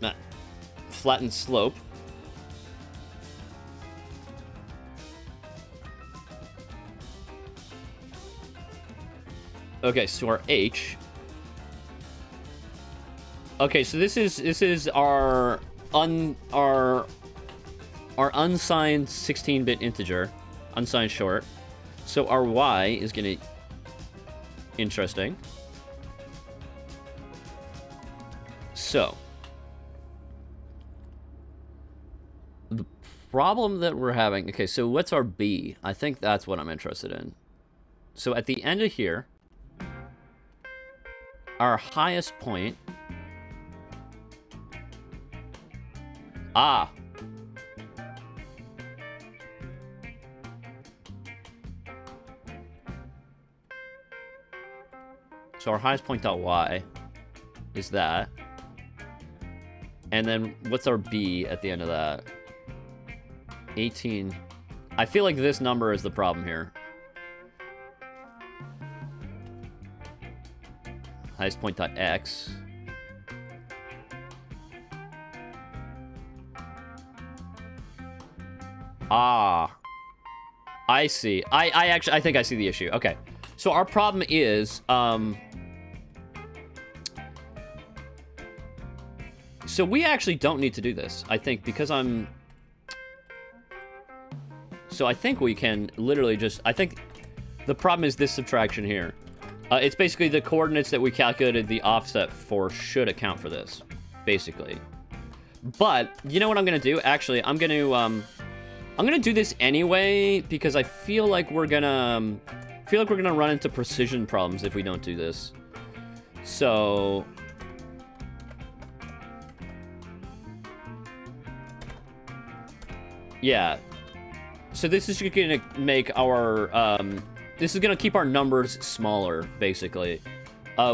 flattened slope. Okay, so our H. Okay, so this is our unsigned 16-bit integer, unsigned short. So our Y is gonna... Interesting. So... The problem that we're having... Okay, so what's our B? I think that's what I'm interested in. So at the end of here, our highest point... Ah! So our highest point dot Y is that. And then what's our B at the end of that? 18. I feel like this number is the problem here. Highest point dot X. Ah. I see. I think I see the issue. Okay. So our problem is, so we actually don't need to do this, I think, because so I think we can literally just, I think the problem is this subtraction here. It's basically the coordinates that we calculated the offset for should account for this, basically. But, you know what I'm gonna do? Actually, I'm gonna do this anyway, because I feel like we're gonna run into precision problems if we don't do this. So... Yeah. So this is gonna make our, this is gonna keep our numbers smaller, basically.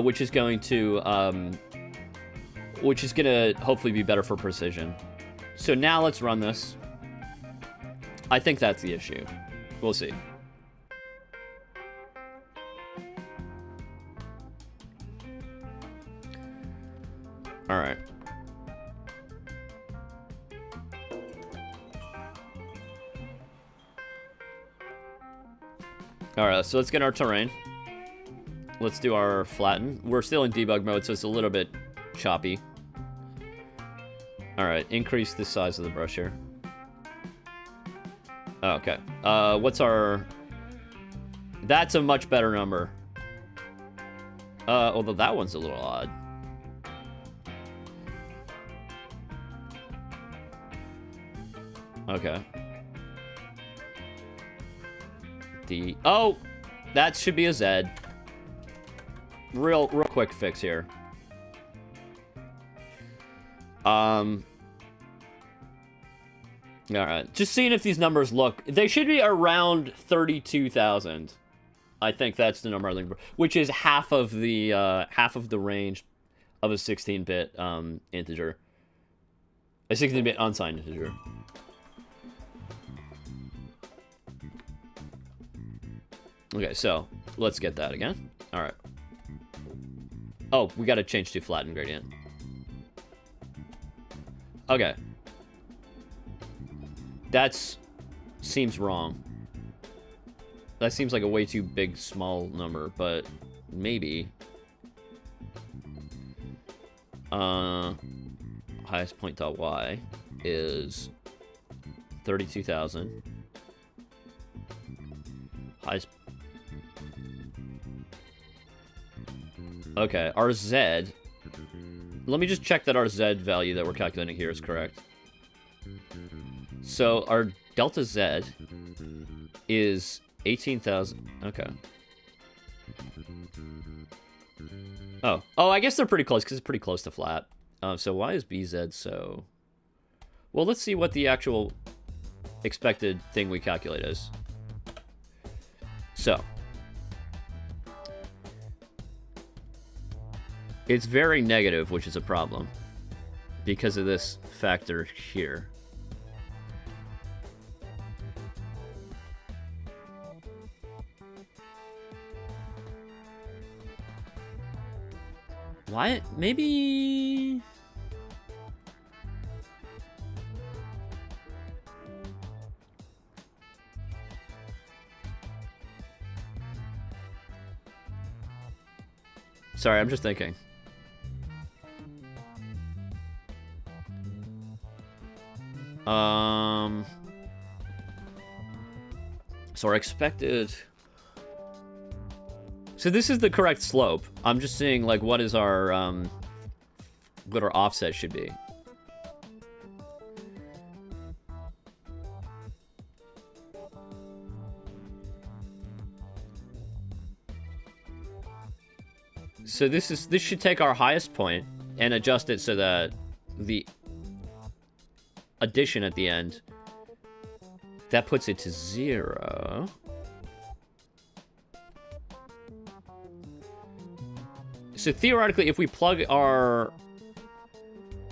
Which is going to, which is gonna hopefully be better for precision. So now let's run this. I think that's the issue. We'll see. All right. All right, so let's get our terrain. Let's do our flatten. We're still in debug mode, so it's a little bit choppy. All right, increase the size of the brush here. Okay. What's our... That's a much better number. Although that one's a little odd. Okay. D. Oh! That should be a Z. Real quick fix here. Alright. Just seeing if these numbers look... They should be around 32,000. I think that's the number I'm looking for. Which is half of the range of a 16-bit integer. A 16-bit unsigned integer. Okay, so let's get that again. All right. Oh, we got to change to flatten gradient. Okay. That's seems wrong. That seems like a way too big, small number, but maybe. Highest point dot y is 32,000. Highest. Okay, our z. Let me just check that our z value that we're calculating here is correct. So our delta z is 18,000. Okay. Oh, I guess they're pretty close because it's pretty close to flat. So why is BZ so? Well, let's see what the actual expected thing we calculate is. So it's very negative, which is a problem because of this factor here. Why? Maybe... Sorry, I'm just thinking. So our expected... So this is the correct slope. I'm just seeing, like, what is our, what our offset should be. So this should take our highest point and adjust it so that the addition at the end, that puts it to 0. So theoretically, if we plug our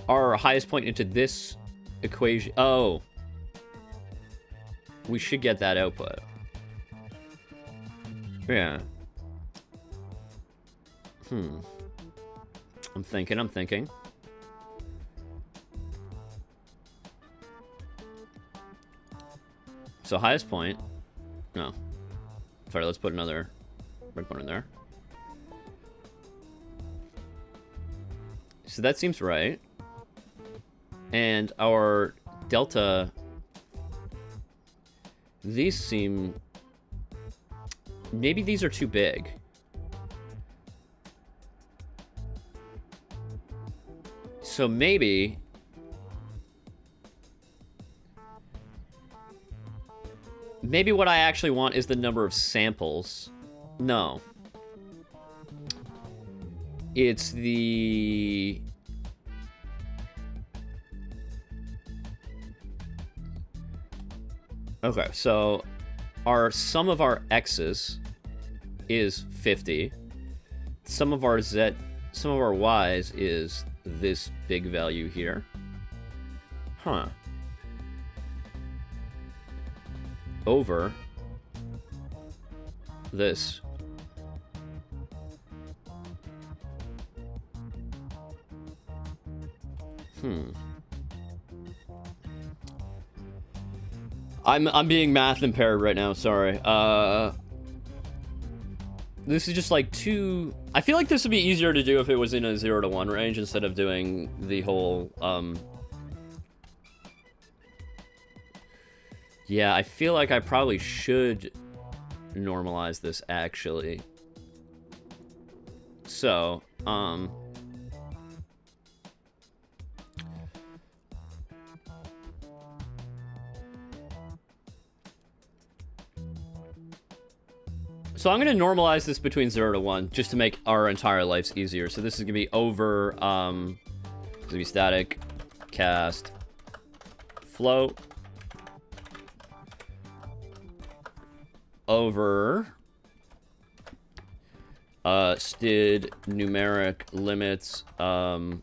highest point into this equation, oh, we should get that output. Yeah. I'm thinking. So highest point. No. Sorry, let's put another breakpoint in there. So that seems right. And our delta, these seem, maybe these are too big. So maybe what I actually want is the number of samples. No. It's the... Okay, so our sum of our x's is 50. Sum of our y's is this big value here. Huh. Over this. I'm being math impaired right now, sorry. This is just like too... I feel like this would be easier to do if it was in a 0 to 1 range instead of doing the whole, Yeah, I feel like I probably should normalize this, actually. So, So I'm going to normalize this between 0 to 1 just to make our entire lives easier. So this is going to be over, it's going to be static, cast, float, over, std, numeric, limits. So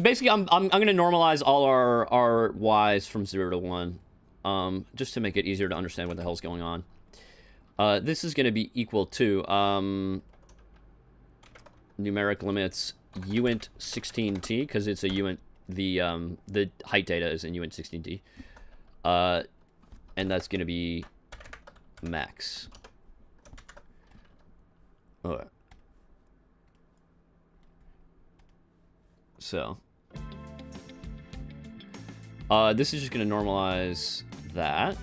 basically I'm going to normalize all our y's from 0 to 1, just to make it easier to understand what the hell's going on. This is going to be equal to numeric limits uint 16t, because it's a uint, the height data is in uint 16t, and that's going to be max. Okay. So this is just going to normalize that.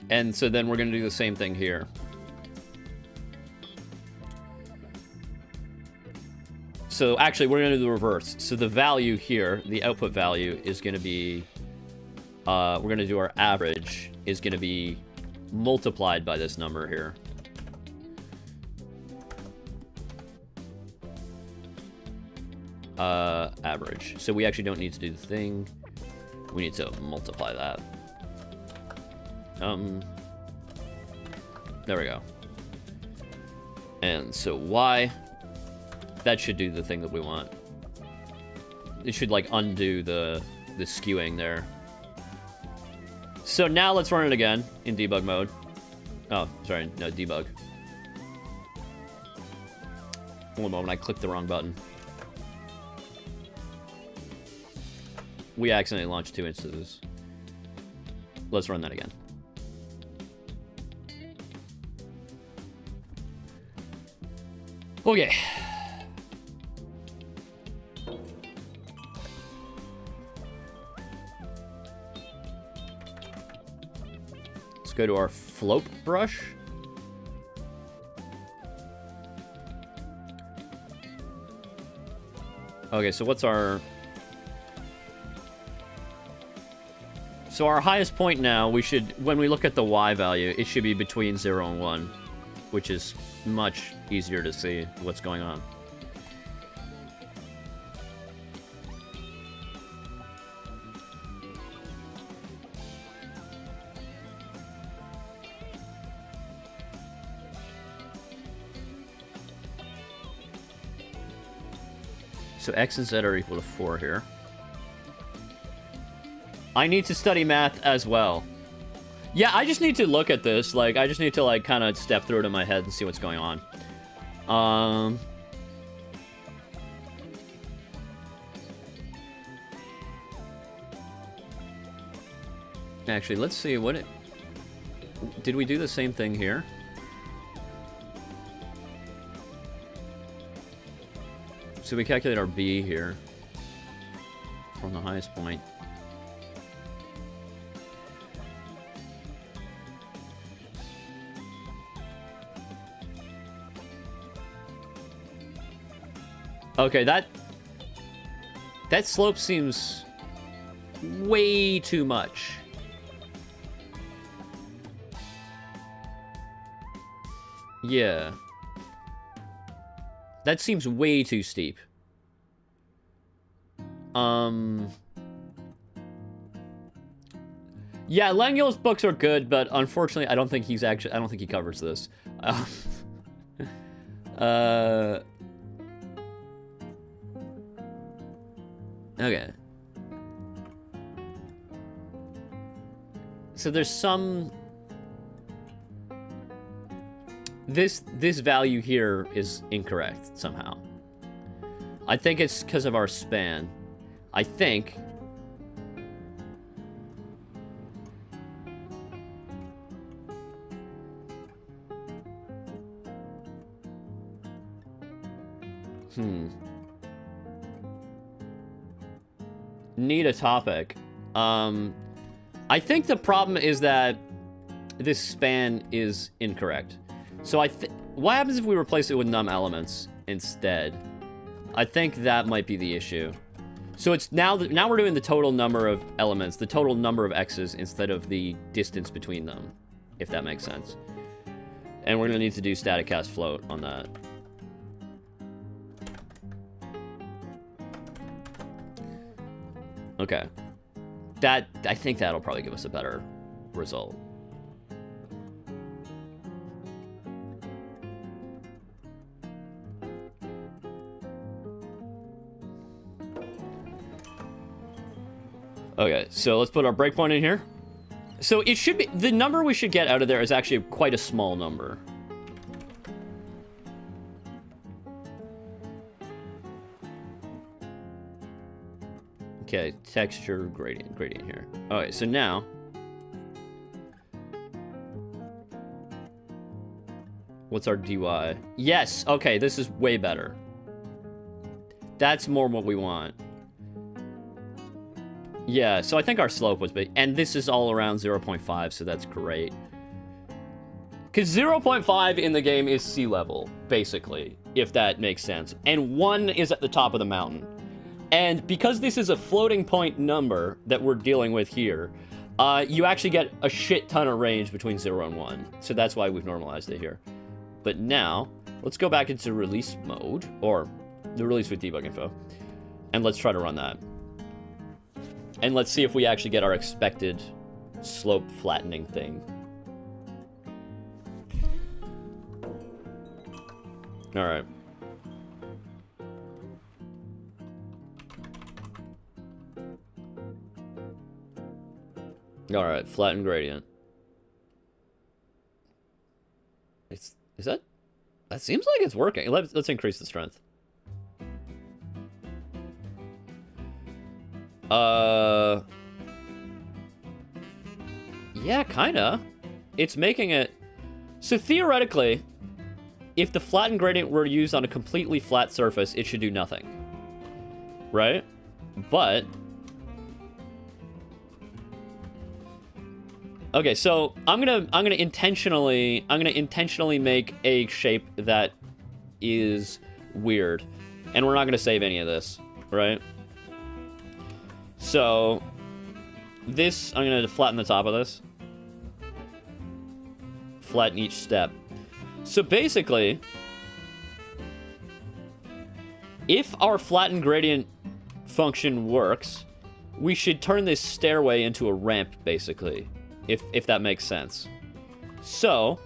And so then we're going to do the same thing here. So actually, we're going to do the reverse. So the value here, the output value, is going to be, we're going to do our average, is going to be multiplied by this number here. Average. So we actually don't need to do the thing. We need to multiply that. There we go. And so y, that should do the thing that we want. It should like undo the skewing there. So now let's run it again in debug mode. Oh, sorry, no, debug. One moment, I clicked the wrong button. We accidentally launched 2 instances. Let's run that again. Okay. Let's go to our float brush. Okay, so what's our... So our highest point now, we should, when we look at the y value, it should be between 0 and 1, which is much easier to see what's going on. So x and z are equal to 4 here. I need to study math as well. Yeah, I just need to look at this. Like, I just need to, like, kind of step through it in my head and see what's going on. Actually, let's see what it... Did we do the same thing here? So we calculate our b here from the highest point. Okay, that slope seems way too much. Yeah. That seems way too steep. Yeah, Langill's books are good, but unfortunately, I don't think he covers this. Okay. So there's some... This value here is incorrect somehow. I think it's because of our span. I think... Need a topic. I think the problem is that this span is incorrect. So what happens if we replace it with num elements instead? I think that might be the issue. So it's now we're doing the total number of elements, the total number of x's instead of the distance between them, if that makes sense. And we're gonna need to do static cast float on that. Okay. I think that'll probably give us a better result. Okay, so let's put our breakpoint in here. So it should be, the number we should get out of there is actually quite a small number. Okay, texture gradient here. Okay, so now what's our dy? Yes, okay, this is way better. That's more what we want. Yeah, so I think our slope was big. And this is all around 0.5, so that's great. Because 0.5 in the game is sea level, basically, if that makes sense. And 1 is at the top of the mountain. And because this is a floating point number that we're dealing with here, you actually get a shit ton of range between 0 and 1. So that's why we've normalized it here. But now, let's go back into release mode, or the release with debug info, and let's try to run that. And let's see if we actually get our expected slope flattening thing. All right. All right, flatten gradient. Is that seems like it's working. Let's increase the strength. Yeah, kinda. It's making it... So theoretically, if the flatten gradient were used on a completely flat surface, it should do nothing. Right? But... Okay, so I'm gonna intentionally make a shape that is weird. And we're not gonna save any of this, right? So this, I'm gonna flatten the top of this. Flatten each step. So basically, if our flatten gradient function works, we should turn this stairway into a ramp, basically, if that makes sense. So,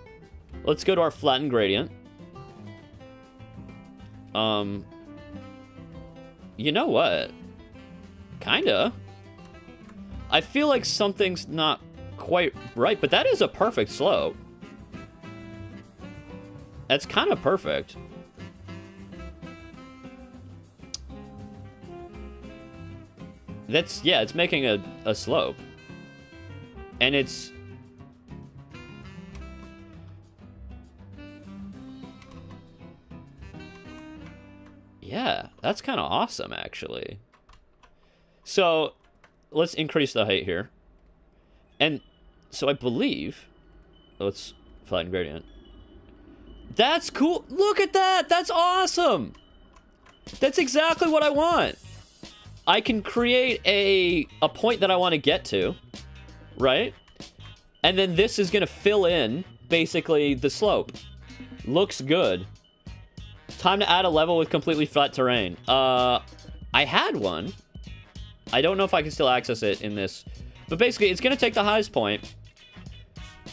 let's go to our flatten gradient. You know what? Kinda. I feel like something's not quite right, but that is a perfect slope. That's kind of perfect. That's, yeah, it's making a slope. And it's... Yeah, that's kind of awesome, actually. So, let's increase the height here. And so I believe... Let's flatten gradient. That's cool. Look at that. That's awesome. That's exactly what I want. I can create a point that I want to get to, right? And then this is going to fill in, basically, the slope. Looks good. Time to add a level with completely flat terrain. I had one. I don't know if I can still access it in this. But basically, it's going to take the highest point.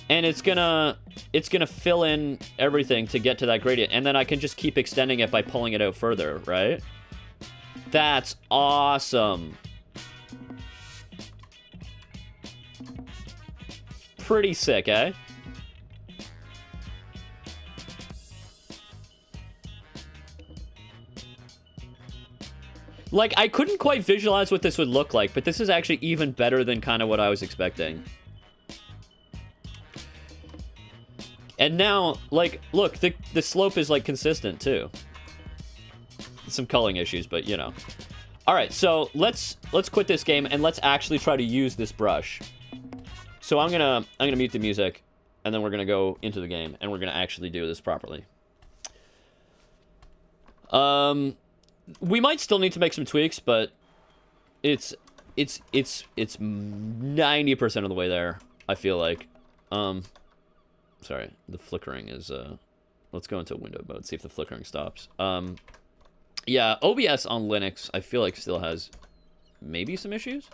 And it's gonna fill in everything to get to that gradient. And then I can just keep extending it by pulling it out further, right? That's awesome. Pretty sick, eh? Like, I couldn't quite visualize what this would look like, but this is actually even better than kind of what I was expecting. And now, like, look, the slope is, like, consistent, too. Some culling issues, but, you know. Alright, so let's quit this game, and let's actually try to use this brush. So I'm gonna mute the music, and then we're gonna go into the game, and we're gonna actually do this properly. We might still need to make some tweaks, but it's 90% of the way there, I feel like. Sorry, the flickering is, let's go into window mode, see if the flickering stops. Yeah, OBS on Linux, I feel like still has maybe some issues.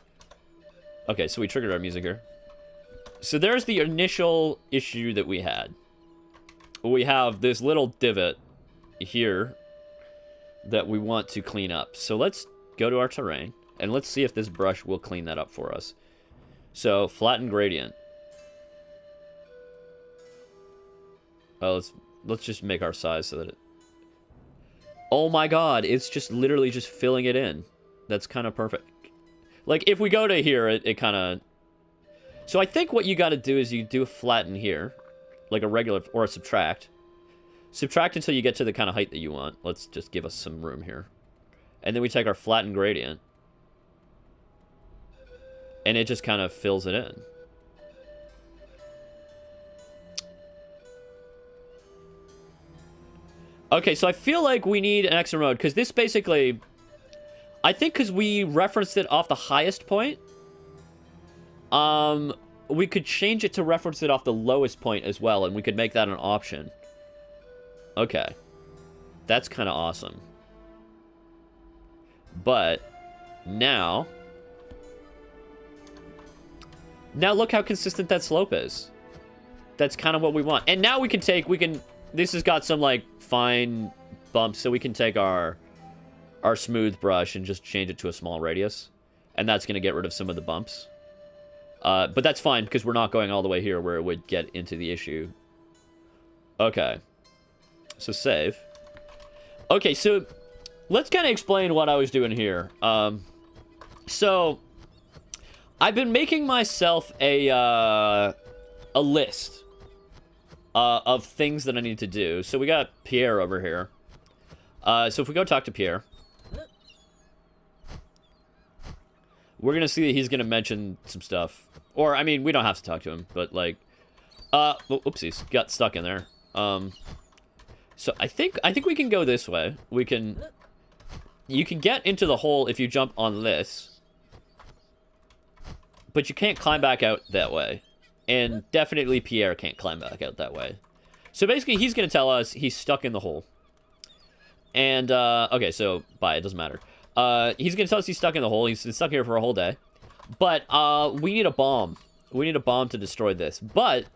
Okay, so we triggered our music here. So there's the initial issue that we had. We have this little divot here that we want to clean up. So let's go to our terrain, and let's see if this brush will clean that up for us. So, flatten gradient. Oh, let's just make our size so that it... Oh my god, it's just literally just filling it in. That's kind of perfect. Like, if we go to here, it kind of... So I think what you got to do is you do a flatten here, like a regular, or a subtract. Subtract until you get to the kind of height that you want. Let's just give us some room here. And then we take our flattened gradient. And it just kind of fills it in. Okay, so I feel like we need an extra mode, because this basically... I think because we referenced it off the highest point, we could change it to reference it off the lowest point as well, and we could make that an option. Okay. That's kind of awesome. But, now look how consistent that slope is. That's kind of what we want. And now we can take, this has got some, like, fine bumps, so we can take our smooth brush and just change it to a small radius. And that's going to get rid of some of the bumps. But that's fine, because we're not going all the way here where it would get into the issue. Okay. So save. Okay, so let's kind of explain what I was doing here. So I've been making myself a list of things that I need to do. So we got Pierre over here. So if we go talk to Pierre, we're going to see that he's going to mention some stuff. Or, I mean, we don't have to talk to him, but, like... oopsies, got stuck in there. So I think we can go this way. You can get into the hole if you jump on this. But you can't climb back out that way. And definitely Pierre can't climb back out that way. So basically, he's going to tell us he's stuck in the hole. And, okay, so, bye, it doesn't matter. He's going to tell us he's stuck in the hole. He's been stuck here for a whole day. But, we need a bomb. We need a bomb to destroy this. But,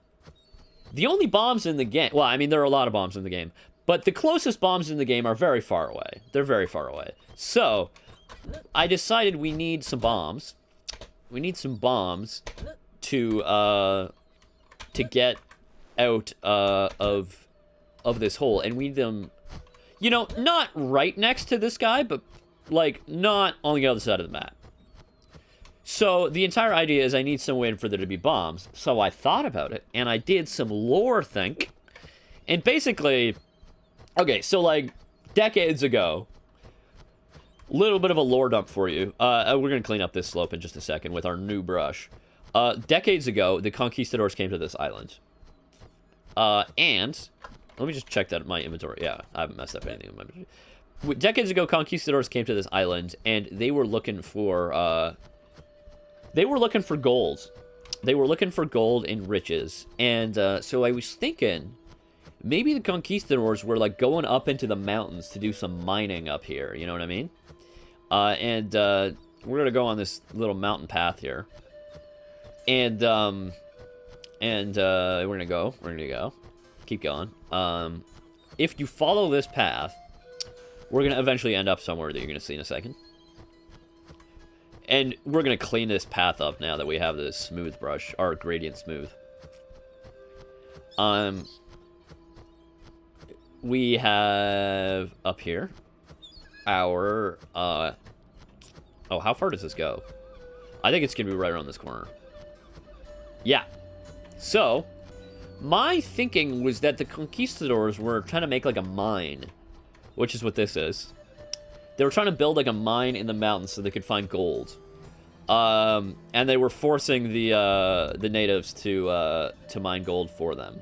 the only bombs in the game... Well, I mean, there are a lot of bombs in the game. But the closest bombs in the game are very far away. They're very far away. So, I decided we need some bombs. We need some bombs to get out, of this hole. And we need them... You know, not right next to this guy, but, like, not on the other side of the map. So, the entire idea is I need some way for there to be bombs. So, I thought about it, and I did some lore think. And basically, okay, so, like, decades ago, little bit of a lore dump for you. We're going to clean up this slope in just a second with our new brush. Decades ago, the conquistadors came to this island. And... Let me just check that in my inventory. Yeah, I haven't messed up anything in my inventory. Decades ago, conquistadors came to this island, and they were looking for, gold. They were looking for gold and riches. And, so I was thinking, maybe the conquistadors were, like, going up into the mountains to do some mining up here. You know what I mean? We're gonna go on this little mountain path here. And, we're gonna go. Keep going. If you follow this path, we're going to eventually end up somewhere that you're going to see in a second. And we're going to clean this path up now that we have this smooth brush, or gradient smooth. We have up here our, oh, how far does this go? I think it's going to be right around this corner. Yeah. So... my thinking was that the conquistadors were trying to make, like, a mine. Which is what this is. They were trying to build, like, a mine in the mountains so they could find gold. And they were forcing the natives to mine gold for them.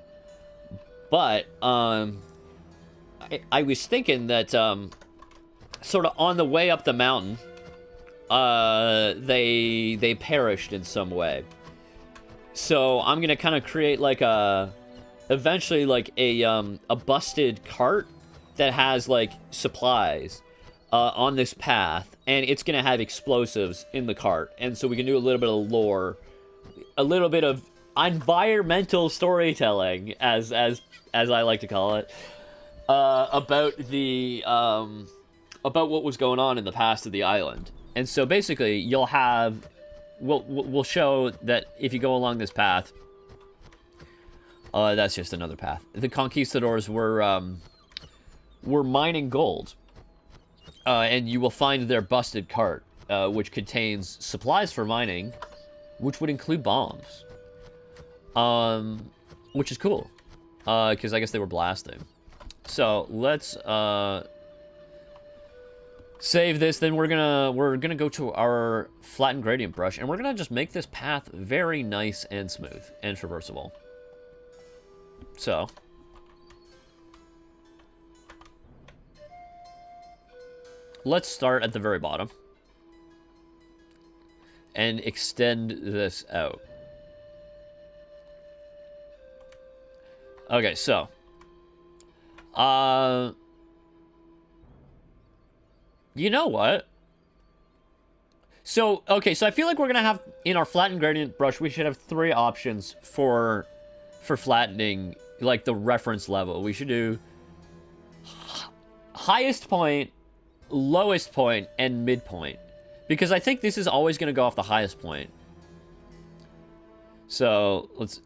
But, I was thinking that, sort of on the way up the mountain, they perished in some way. So I'm gonna kind of create like eventually like a busted cart that has like supplies on this path, and it's gonna have explosives in the cart, and so we can do a little bit of lore, a little bit of environmental storytelling, as I like to call it, about what was going on in the past of the island. And so basically, you'll have. We'll show that if you go along this path, that's just another path. The conquistadors were mining gold, and you will find their busted cart, which contains supplies for mining, which would include bombs, which is cool, because I guess they were blasting. So let's Save this, then we're gonna go to our flatten gradient brush, and we're gonna just make this path very nice and smooth and traversable. So let's start at the very bottom and extend this out. Okay, so you know what? So, okay, so I feel like we're gonna have, in our flatten gradient brush, we should have 3 options for flattening, like, the reference level. We should do highest point, lowest point, and midpoint. Because I think this is always gonna go off the highest point. So, let's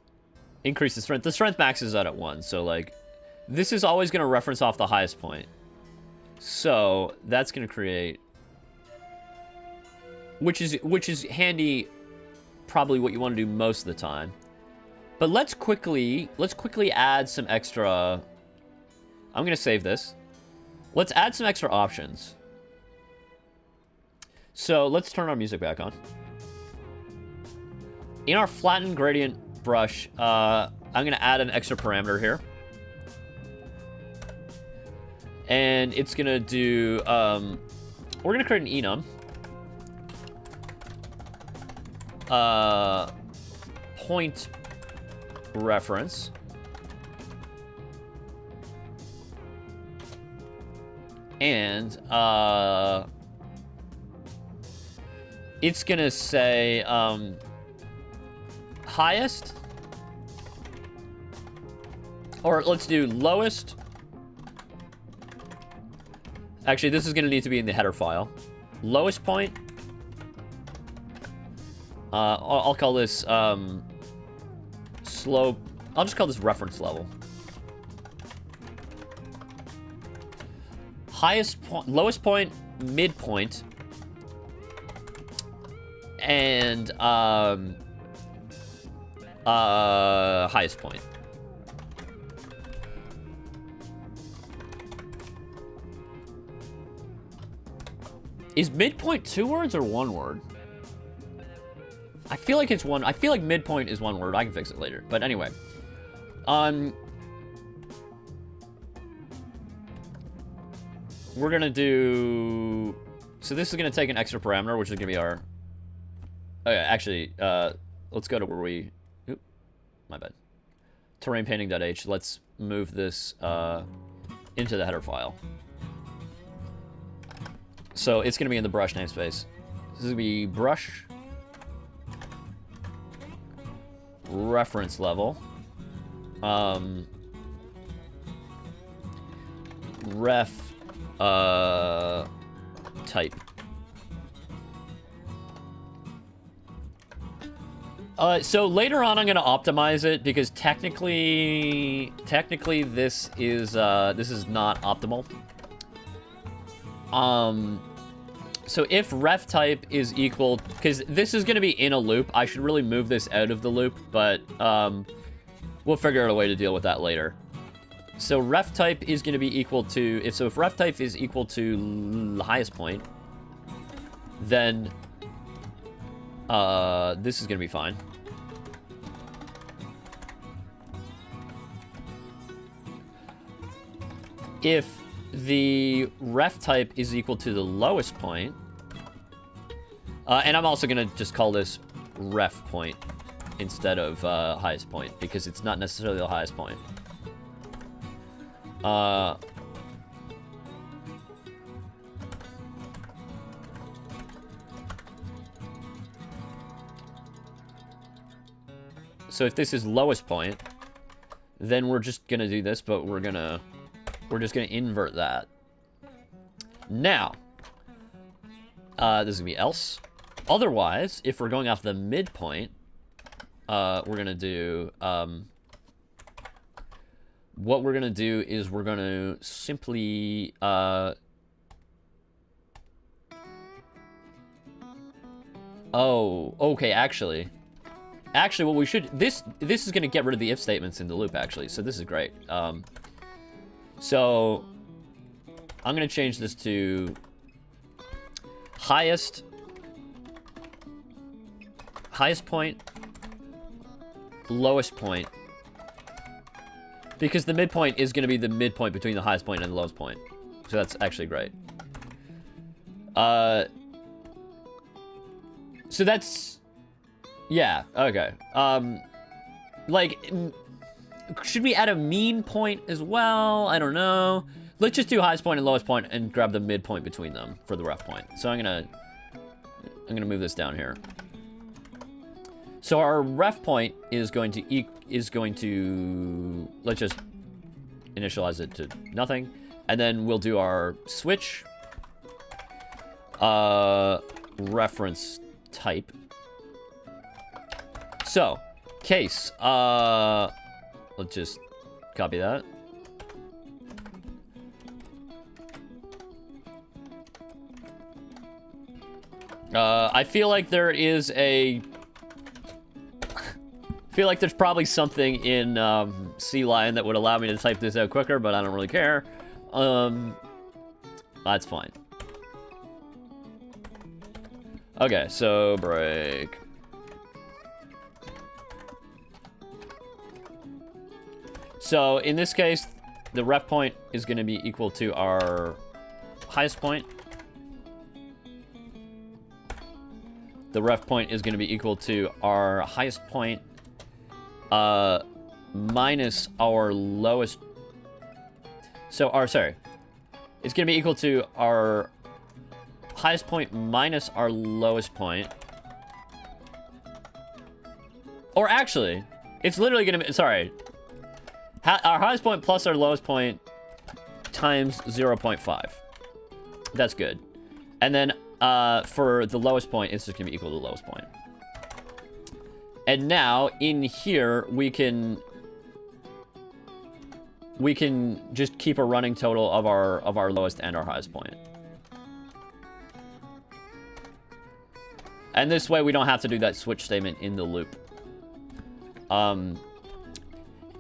increase the strength. The strength maxes out at 1, so, like, this is always gonna reference off the highest point. So that's going to create, which is handy, probably what you want to do most of the time. But let's quickly add some extra. I'm going to save this. Let's add some extra options. So let's turn our music back on. In our flatten gradient brush, I'm going to add an extra parameter here. And it's gonna do, we're gonna create an enum. Point reference. And, it's gonna say, highest. Or let's do lowest. Actually, this is going to need to be in the header file. Lowest point. I'll call this slope. I'll just call this reference level. Highest point, lowest point, midpoint, and highest point. Is midpoint 2 words or 1 word? I feel like it's 1. I feel like midpoint is 1 word. I can fix it later. But anyway. We're going to do... So this is going to take an extra parameter, which is going to be our... Oh, yeah, actually, let's go to where we... Oop, my bad. Terrainpainting.h. Let's move this into the header file. So it's going to be in the brush namespace. This is going to be brush reference level. Ref type. So later on I'm going to optimize it because technically this is not optimal. So if ref type is equal, because this is going to be in a loop, I should really move this out of the loop, but we'll figure out a way to deal with that later. So ref type is going to be equal to, if ref type is equal to the highest point, then this is going to be fine. If the ref type is equal to the lowest point, and I'm also going to just call this ref point instead of highest point, because it's not necessarily the highest point. So if this is lowest point, then we're just going to do this, but we're just going to invert that. Now, this is going to be else. Otherwise, if we're going off the midpoint, we're going to do... what we're going to do is we're going to simply... oh, okay, actually, what we should... This is going to get rid of the if statements in the loop, actually, so this is great. So, I'm going to change this to highest point, lowest point. Because the midpoint is going to be the midpoint between the highest point and the lowest point. So that's actually great. So that's... Yeah, okay. Like, should we add a mean point as well? I don't know. Let's just do highest point and lowest point and grab the midpoint between them for the ref point. So I'm gonna move this down here. So our ref point is going to let's just initialize it to nothing, and then we'll do our switch reference type. So case, let's just copy that. I feel like there is a... I feel like there's probably something in CLion that would allow me to type this out quicker, but I don't really care. That's fine. Okay, so break. So in this case, the ref point is going to be equal to our highest point. The ref point is going to be equal to our highest point minus our lowest. So sorry, it's going to be equal to our highest point minus our lowest point. Or actually, it's literally going to be, sorry, our highest point plus our lowest point times 0.5. That's good. And then for the lowest point, it's just going to be equal to the lowest point. And now, in here, we can just keep a running total of our lowest and our highest point. And this way, we don't have to do that switch statement in the loop.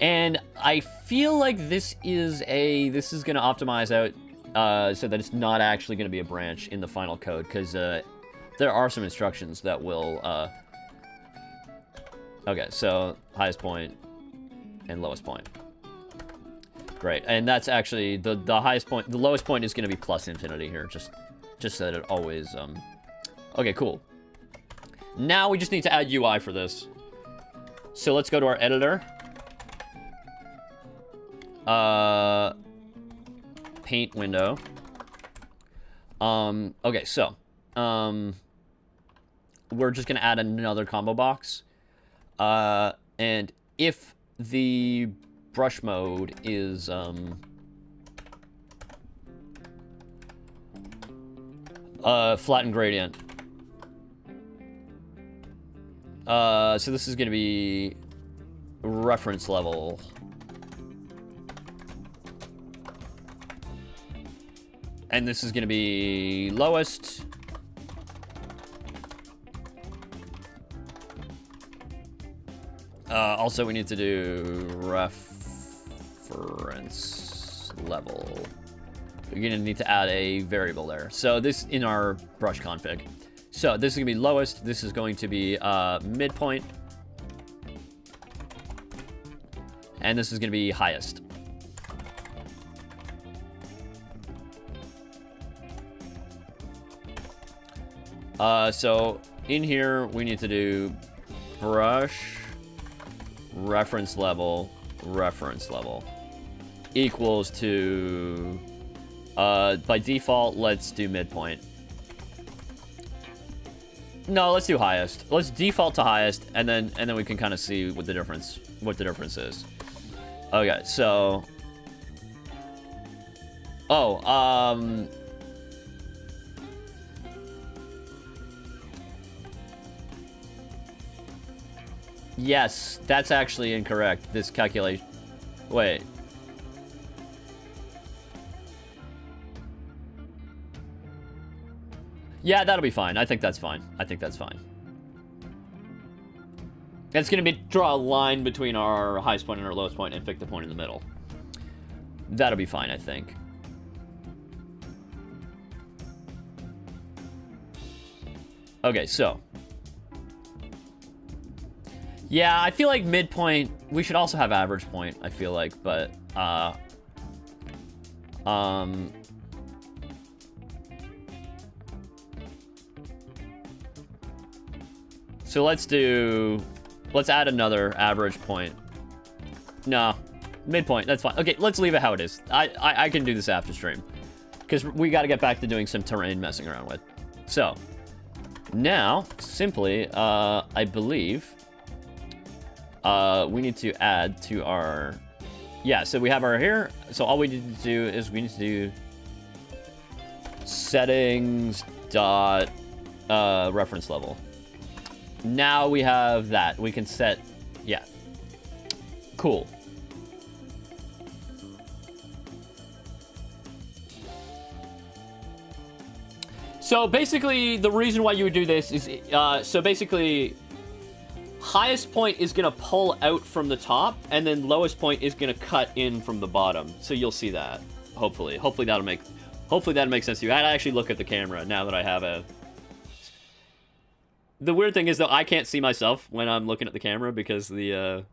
And I feel like this is going to optimize out so that it's not actually going to be a branch in the final code, because there are some instructions that will... Okay, so highest point and lowest point. Great, and that's actually the highest point. The lowest point is going to be plus infinity here, just so that it always... Okay, cool. Now we just need to add UI for this. So let's go to our editor. Paint window. Okay, so we're just gonna add another combo box. And if the brush mode is flatten gradient. So this is gonna be reference level. And this is going to be lowest. Also, we need to do reference level. We're going to need to add a variable there. So this in our brush config. So this is going to be lowest. This is going to be midpoint. And this is going to be highest. So in here, we need to do brush reference level equals to, by default, let's do midpoint. No, let's do highest. Let's default to highest, and then we can kind of see what the difference is. Okay, so, yes, that's actually incorrect. This calculation... Wait. Yeah, that'll be fine. I think that's fine. It's going to be draw a line between our highest point and our lowest point and pick the point in the middle. That'll be fine, I think. Okay, so. Yeah, I feel like midpoint, we should also have average point, I feel like, but, so let's add another average point. No, midpoint, that's fine. Okay, let's leave it how it is. I can do this after stream, because we got to get back to doing some terrain messing around with. So, now, simply, I believe, we need to add to our, yeah, so we have our here. So all we need to do is we need to do settings dot reference level. Now we have that. We can set, yeah. Cool. So basically, the reason why you would do this is, so basically, highest point is gonna pull out from the top, and then lowest point is gonna cut in from the bottom. So you'll see that, hopefully. Hopefully that'll make sense to you. I'd actually look at the camera now that I have a... The weird thing is, though, I can't see myself when I'm looking at the camera because the,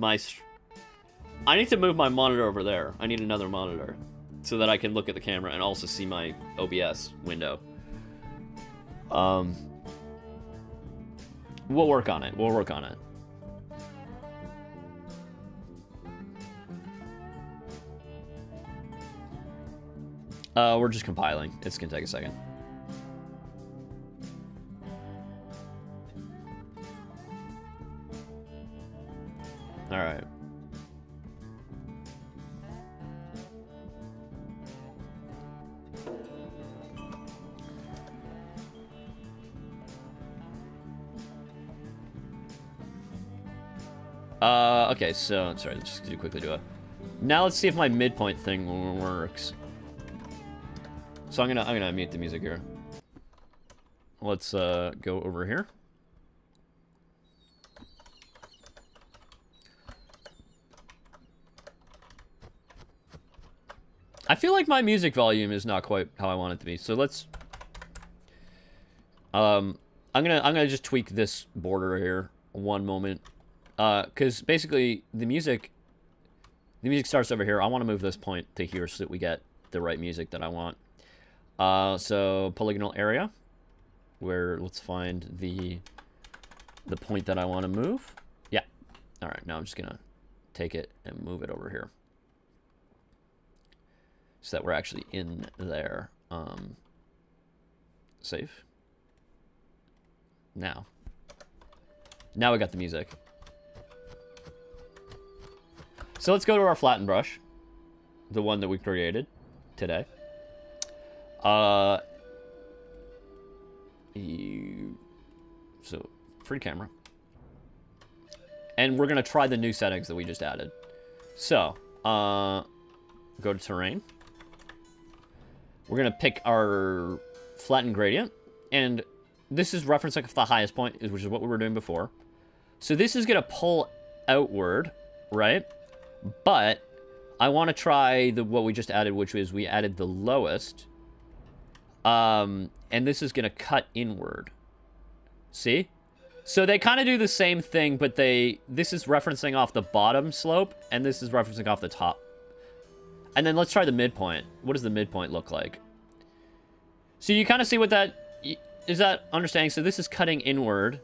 I need to move my monitor over there. I need another monitor so that I can look at the camera and also see my OBS window. We'll work on it. We'll work on it. We're just compiling. It's gonna take a second. All right. Okay, so, sorry, let's just quickly do it. Now let's see if my midpoint thing works. So I'm gonna mute the music here. Let's, go over here. I feel like my music volume is not quite how I want it to be, so let's... I'm gonna just tweak this border here one moment. Because basically, the music starts over here. I want to move this point to here so that we get the right music that I want. So, polygonal area, where let's find the point that I want to move. Yeah. All right, now I'm just going to take it and move it over here. So that we're actually in there. Save. Now we got the music. So let's go to our flatten brush, the one that we created today. So free camera. And we're gonna try the new settings that we just added. So, go to terrain. We're gonna pick our flatten gradient, and this is referencing the highest point, which is what we were doing before. So this is gonna pull outward, right? But I want to try what we just added, which is we added the lowest. And this is going to cut inward. See? So they kind of do the same thing, but this is referencing off the bottom slope, and this is referencing off the top. And then let's try the midpoint. What does the midpoint look like? So you kind of see what that... Is that understanding? So this is cutting inward.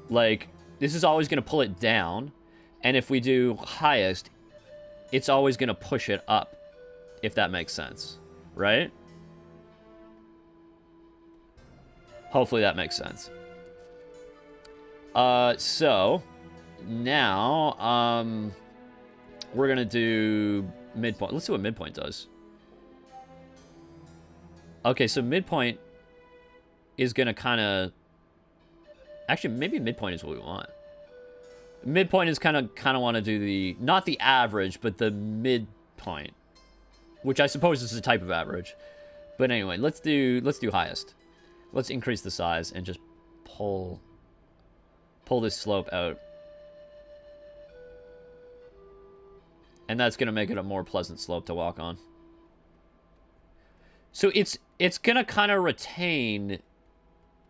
Like, this is always going to pull it down. And if we do highest, it's always going to push it up, if that makes sense, right? Hopefully that makes sense. So, now, we're going to do midpoint. Let's see what midpoint does. Okay, so midpoint is going to kind of... Actually, maybe midpoint is what we want. Midpoint is kind of want to do the, not the average, but the midpoint, which I suppose is a type of average. But anyway, let's do highest. Let's increase the size and just pull this slope out. And that's going to make it a more pleasant slope to walk on. So it's going to kind of retain,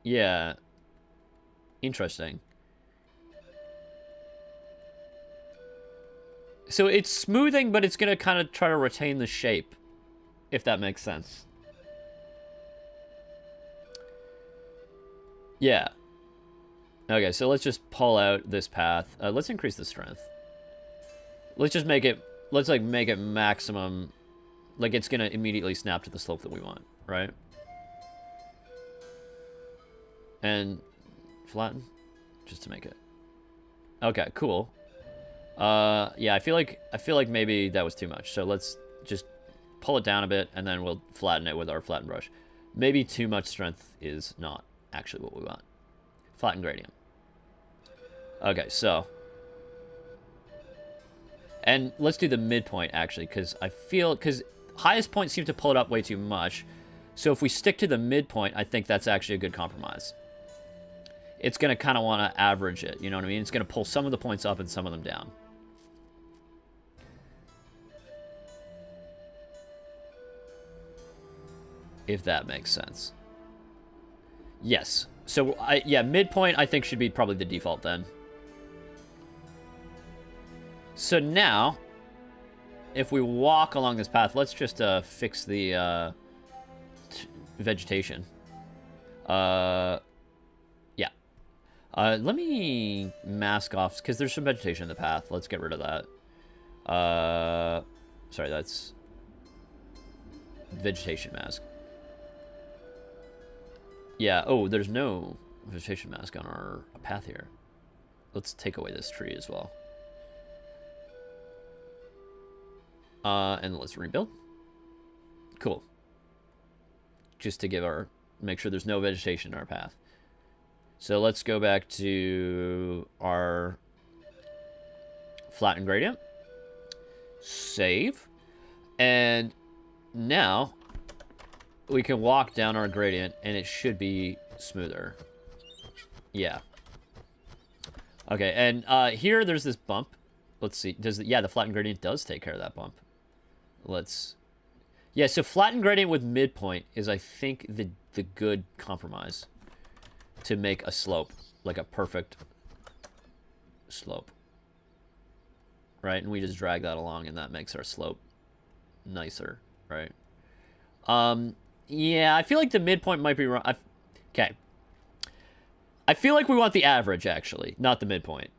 Yeah. Interesting. So it's smoothing, but it's going to kind of try to retain the shape, if that makes sense. Yeah. Okay, so let's just pull out this path. Let's increase the strength. Let's just make it, let's like make it maximum. Like it's going to immediately snap to the slope that we want, right? And flatten, just to make it. Okay, cool. Yeah, I feel like maybe that was too much. So let's just pull it down a bit, and then we'll flatten it with our flatten brush. Maybe too much strength is not actually what we want. Flatten gradient. Okay, so. And let's do the midpoint, actually, because highest point seems to pull it up way too much. So if we stick to the midpoint, I think that's actually a good compromise. It's going to kind of want to average it, you know what I mean? It's going to pull some of the points up and some of them down. If that makes sense. Yes. So, yeah, midpoint I think should be probably the default then. So now, if we walk along this path, let's just fix the vegetation. Yeah. Let me mask off, because there's some vegetation in the path. Let's get rid of that. Sorry, that's vegetation mask. Yeah, oh, there's no vegetation mask on our path here. Let's take away this tree as well. And let's rebuild. Cool. Just to make sure there's no vegetation in our path. So let's go back to our flatten gradient. Save. And now we can walk down our gradient and it should be smoother. Yeah. Okay, and here there's this bump. Let's see. Yeah, the flatten gradient does take care of that bump. Yeah, so flatten gradient with midpoint is, I think, the good compromise to make a slope, like a perfect slope. Right? And we just drag that along and that makes our slope nicer, right? Yeah, I feel like the midpoint might be wrong. Okay. I feel like we want the average, actually, not the midpoint.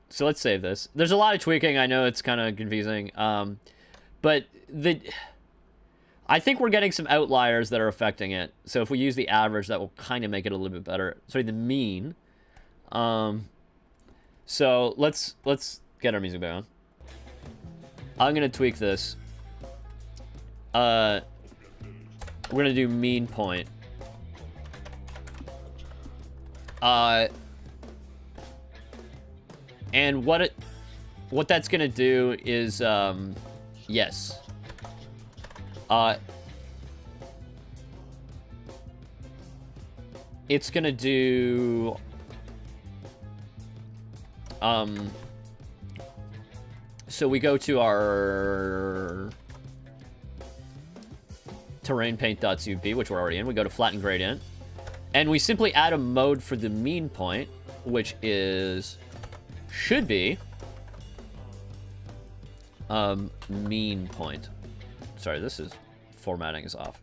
So let's save this. There's a lot of tweaking. I know it's kind of confusing. But I think we're getting some outliers that are affecting it. So if we use the average, that will kind of make it a little bit better. Sorry, the mean. So let's get our music back on. I'm going to tweak this. We're going to do mean point. And what that's going to do is, yes. It's going to do, so we go to our terrain paint.cp, which we're already in. We go to flatten gradient. And we simply add a mode for the mean point, which should be mean point. Sorry, formatting is off.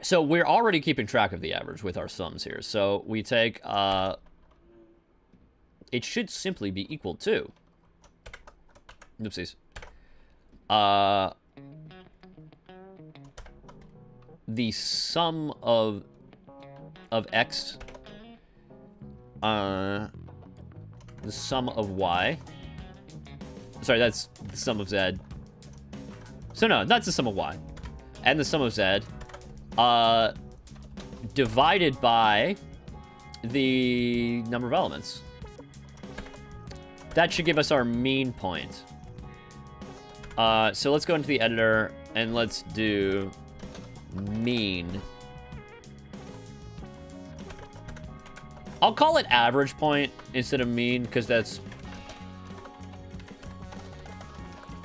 So we're already keeping track of the average with our sums here. So we take, it should simply be equal to, oopsies, the sum of x, the sum of y. Sorry, that's the sum of z. So no, that's the sum of y. And the sum of z, divided by the number of elements. That should give us our mean point. So let's go into the editor and let's do mean. I'll call it average point instead of mean, because that's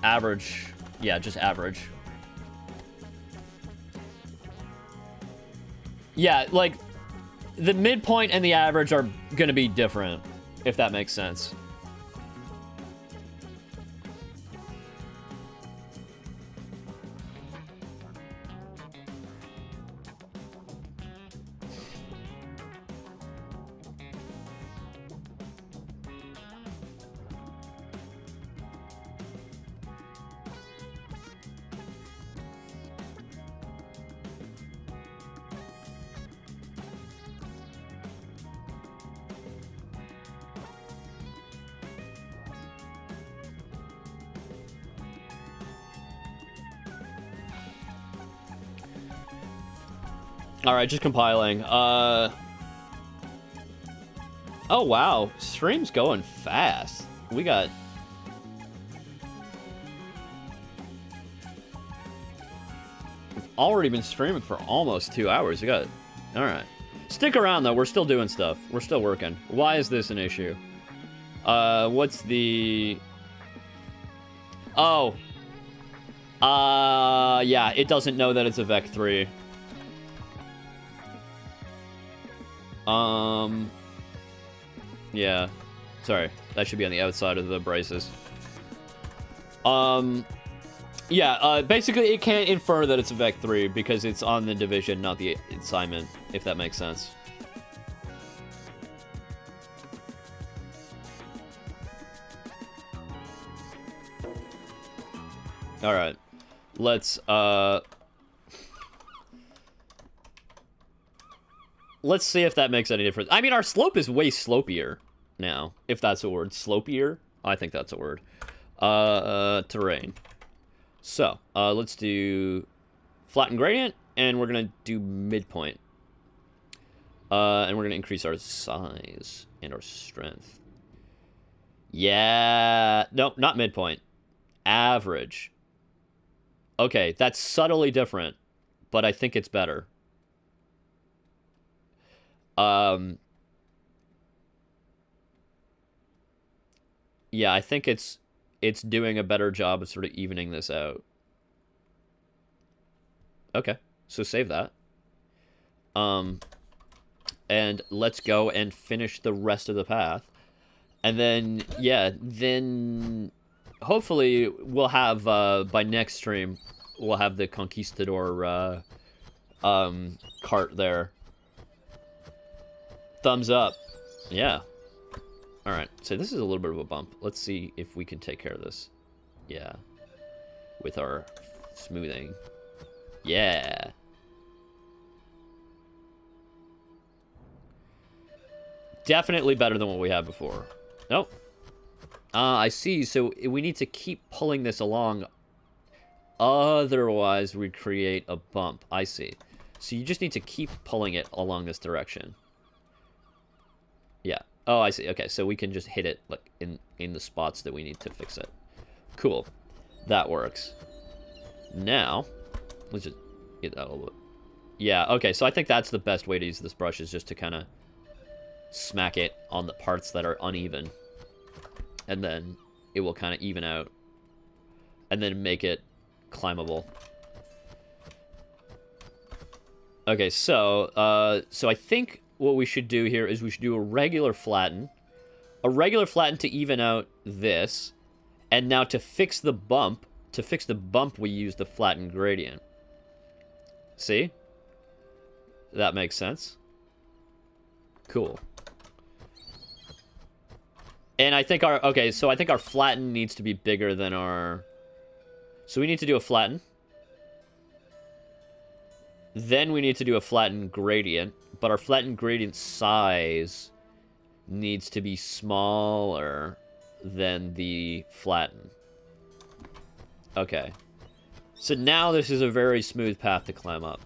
average. Yeah, just average. Yeah, like, the midpoint and the average are going to be different, if that makes sense. Alright, just compiling. Oh, wow. Stream's going fast. We got... We've already been streaming for almost 2 hours. We got... Alright. Stick around, though. We're still doing stuff. We're still working. Why is this an issue? What's the... Oh. Yeah, it doesn't know that it's a Vec 3. Yeah. Sorry. That should be on the outside of the braces. Yeah, basically it can't infer that it's a Vec 3 because it's on the division, not the assignment, if that makes sense. Alright. Let's see if that makes any difference. I mean, our slope is way slopier now, if that's a word. Slopier? I think that's a word. Terrain. So, let's do flatten gradient, and we're going to do midpoint. And we're going to increase our size and our strength. Yeah. No, not midpoint. Average. Okay, that's subtly different, but I think it's better. Yeah, I think it's doing a better job of sort of evening this out. Okay, so save that. And let's go and finish the rest of the path. And then, yeah, then hopefully we'll have, by next stream, we'll have the Conquistador, cart there. Thumbs up. Yeah. Alright, so this is a little bit of a bump. Let's see if we can take care of this. Yeah. With our smoothing. Yeah. Definitely better than what we had before. Nope. I see. So we need to keep pulling this along. Otherwise, we create a bump. I see. So you just need to keep pulling it along this direction. Yeah. Oh, I see. Okay, so we can just hit it like in the spots that we need to fix it. Cool. That works. Now, let's just get that a little bit. Yeah, okay, so I think that's the best way to use this brush is just to kind of smack it on the parts that are uneven. And then it will kind of even out. And then make it climbable. Okay, so I think what we should do here is we should do a regular flatten to even out this, and now to fix the bump, we use the flatten gradient. See? That makes sense. Cool. And I think I think our flatten needs to be bigger than our... So we need to do a flatten. Then we need to do a flatten gradient, but our flatten gradient size needs to be smaller than the flatten. Okay. So now this is a very smooth path to climb up.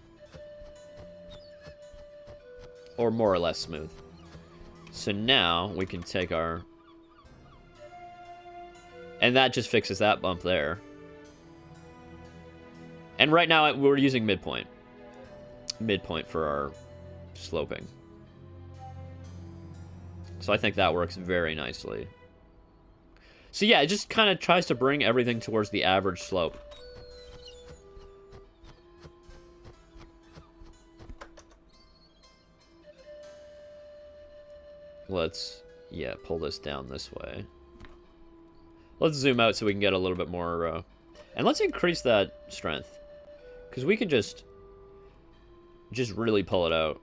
Or more or less smooth. So now we can take our... And that just fixes that bump there. And right now we're using midpoint. Midpoint for our sloping. So I think that works very nicely. So yeah, it just kind of tries to bring everything towards the average slope. Let's, yeah, pull this down this way. Let's zoom out so we can get a little bit more, and let's increase that strength. Because we can just really pull it out.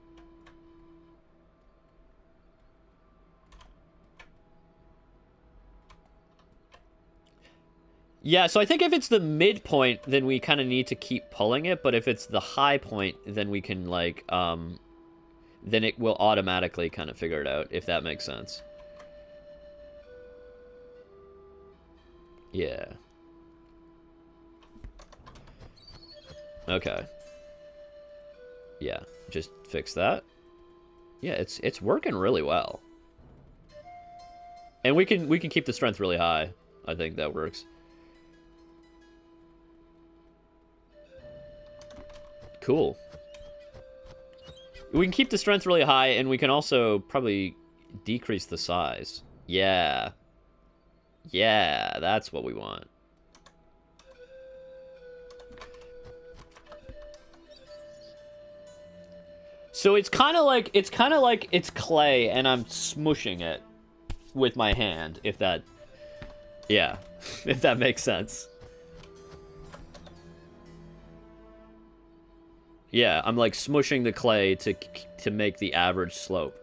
Yeah, so I think if it's the midpoint, then we kind of need to keep pulling it, but if it's the high point, then we can, like, then it will automatically kind of figure it out, if that makes sense. Yeah. Okay. Yeah, just fix that. Yeah, it's working really well. And we can keep the strength really high. I think that works. Cool. We can keep the strength really high, and we can also probably decrease the size. Yeah. Yeah, that's what we want. So it's kind of like it's clay, and I'm smushing it with my hand, if that, yeah, if that makes sense. Yeah, I'm like smushing the clay to make the average slope.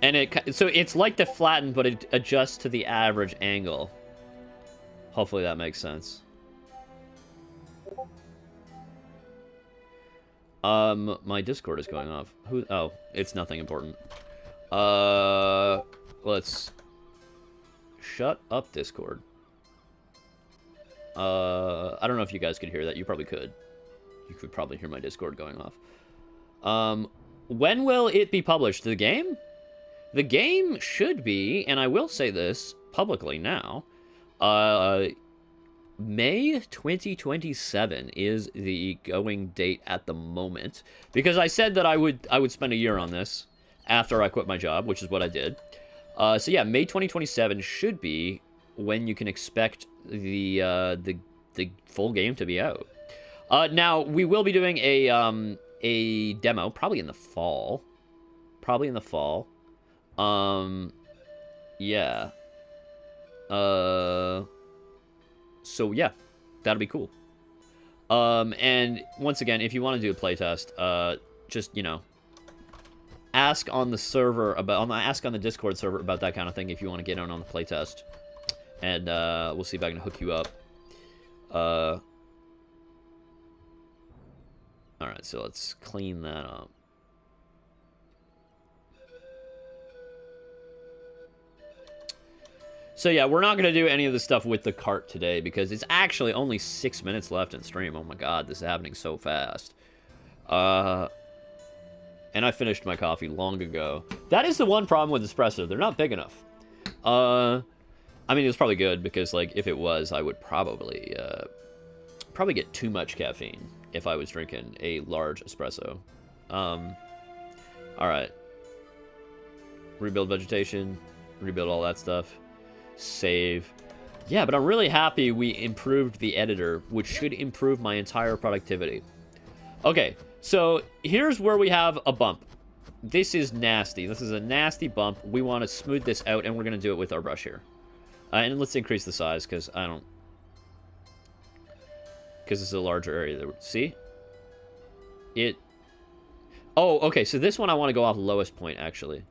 And so it's like the flatten, but it adjusts to the average angle. Hopefully that makes sense. My Discord is going off. Who? Oh, it's nothing important. Let's shut up, Discord. I don't know if you guys could hear that. You probably could. You could probably hear my Discord going off. When will it be published? The game? The game should be, and I will say this publicly now, May 2027 is the going date at the moment, because I said that I would spend a year on this after I quit my job, which is what I did. So yeah, May 2027 should be when you can expect the full game to be out. Now we will be doing a demo probably in the fall. Yeah. So yeah, that'll be cool. And once again, if you want to do a playtest, just, you know, ask on the server ask on the Discord server about that kind of thing if you want to get on the playtest. And we'll see if I can hook you up. Alright, so let's clean that up. So yeah, we're not going to do any of the stuff with the cart today because it's actually only 6 minutes left in stream. Oh my god, this is happening so fast. And I finished my coffee long ago. That is the one problem with espresso. They're not big enough. I mean, it was probably good because, like, if it was, I would probably get too much caffeine if I was drinking a large espresso. Alright. Rebuild vegetation. Rebuild all that stuff. Save. Yeah, but I'm really happy we improved the editor, which should improve my entire productivity. Okay, so here's where we have a bump. This is nasty. This is a nasty bump. We want to smooth this out, and we're going to do it with our brush here. And let's increase the size, because I don't... Because it's a larger area there. See? It... Oh, okay, so this one I want to go off lowest point, actually.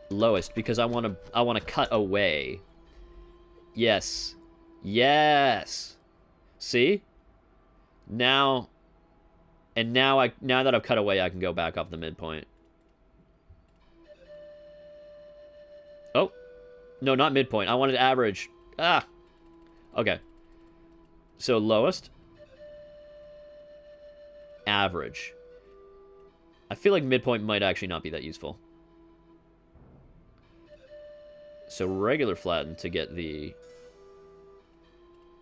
Lowest, because I want to cut away. Yes. Yes. See? Now... And now that I've cut away, I can go back off the midpoint. Oh. No, not midpoint. I wanted average. Ah. Okay. So lowest. Average. I feel like midpoint might actually not be that useful. So regular flatten to get the...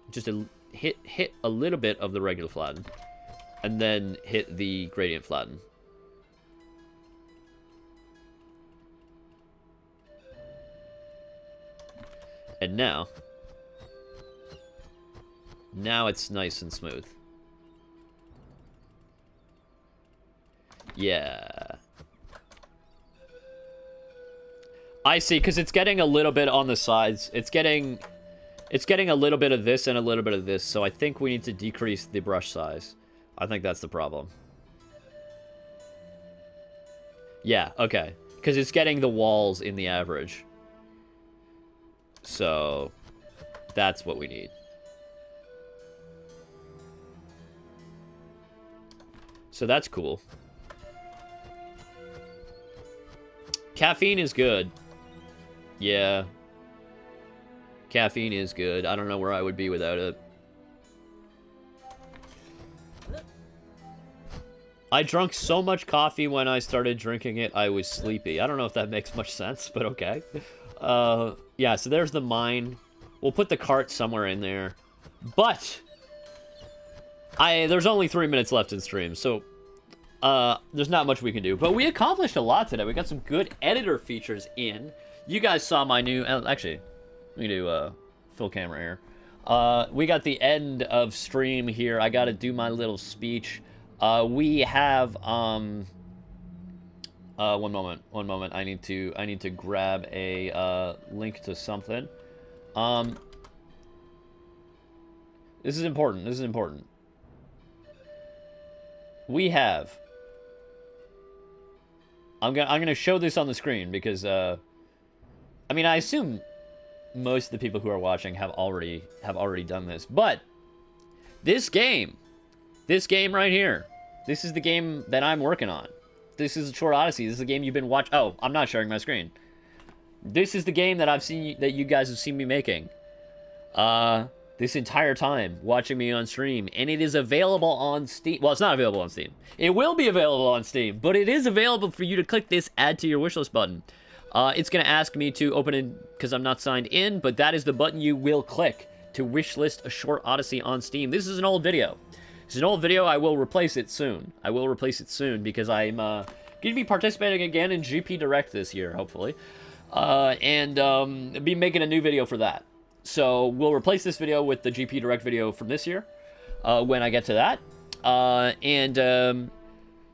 Just hit a little bit of the regular flatten. And then hit the gradient flatten. And now... Now it's nice and smooth. Yeah. I see, because it's getting a little bit on the sides. It's getting a little bit of this and a little bit of this, so I think we need to decrease the brush size. I think that's the problem. Yeah, okay. Because it's getting the walls in the average. So, that's what we need. So that's cool. Caffeine is good. Yeah. Caffeine is good. I don't know where I would be without it. I drank so much coffee when I started drinking it, I was sleepy. I don't know if that makes much sense, but okay. Yeah, so there's the mine. We'll put the cart somewhere in there. But there's only 3 minutes left in stream, so there's not much we can do. But we accomplished a lot today. We got some good editor features in. You guys saw my new... Actually, we can do full camera here. We got the end of stream here. I got to do my little speech. We have... one moment. I need to grab a link to something. This is important. We have... I'm gonna show this on the screen because I mean, I assume most of the people who are watching have already done this, but this game right here, this is the game that I'm working on. This is a short Odyssey. This is the game you've been watching. Oh, I'm not sharing my screen. This is the game that you guys have seen me making this entire time, watching me on stream, and it is available on Steam. Well, it's not available on Steam. It will be available on Steam, but it is available for you to click this add to your wishlist button. It's going to ask me to open it because I'm not signed in, but that is the button you will click to wishlist a short Odyssey on Steam. This is an old video. It's an old video. I will replace it soon. Because I'm going to be participating again in GP Direct this year, hopefully. And be making a new video for that. So we'll replace this video with the GP Direct video from this year when I get to that.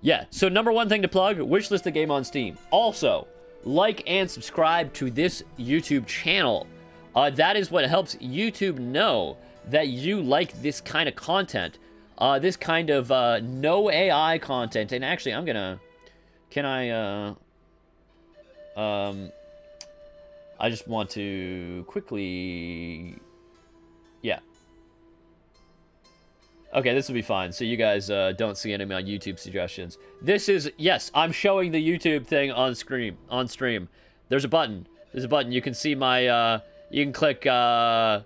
Yeah, so number one thing to plug, wishlist the game on Steam. Also, like and subscribe to this YouTube channel. That is what helps YouTube know that you like this kind of content. This kind of no AI content. And actually, I'm gonna... I just want to quickly... Yeah. Okay, this will be fine. So you guys don't see any of my YouTube suggestions. This is... Yes, I'm showing the YouTube thing on stream. There's a button. You can see my... you can click... I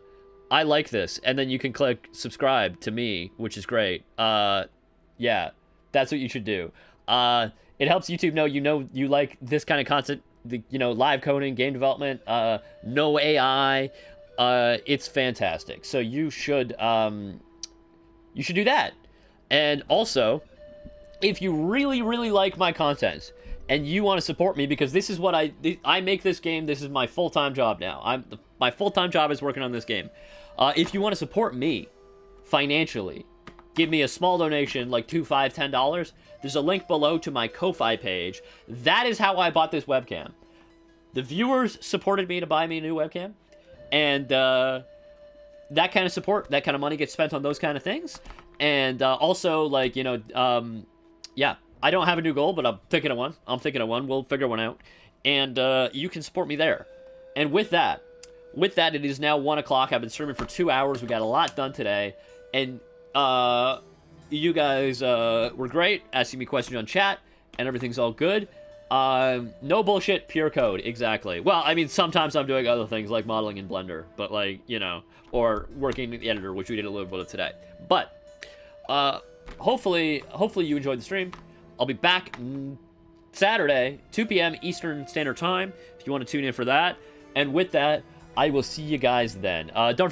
like this. And then you can click subscribe to me, which is great. Yeah, that's what you should do. It helps YouTube know you like this kind of content. Live coding, game development, no AI. It's fantastic. So you should do that. And also, if you really, really like my content and you want to support me, because this is what I make this game. This is my full-time job now. My full-time job is working on this game. If you want to support me financially, give me a small donation, like $2, $5, $10. There's a link below to my Ko-Fi page. That is how I bought this webcam. The viewers supported me to buy me a new webcam. And that kind of support, that kind of money gets spent on those kind of things. And also, like, yeah, I don't have a new goal, but I'm thinking of one. We'll figure one out. And you can support me there. And with that, it is now 1 o'clock. I've been streaming for 2 hours. We got a lot done today. And you guys were great, asking me questions on chat, and everything's all good. No bullshit, pure code, exactly. Well, I mean, sometimes I'm doing other things like modeling in Blender, but like, or working in the editor, which we did a little bit of today. But hopefully you enjoyed the stream. I'll be back Saturday, 2 p.m. Eastern Standard Time, if you want to tune in for that. And with that, I will see you guys then. Don't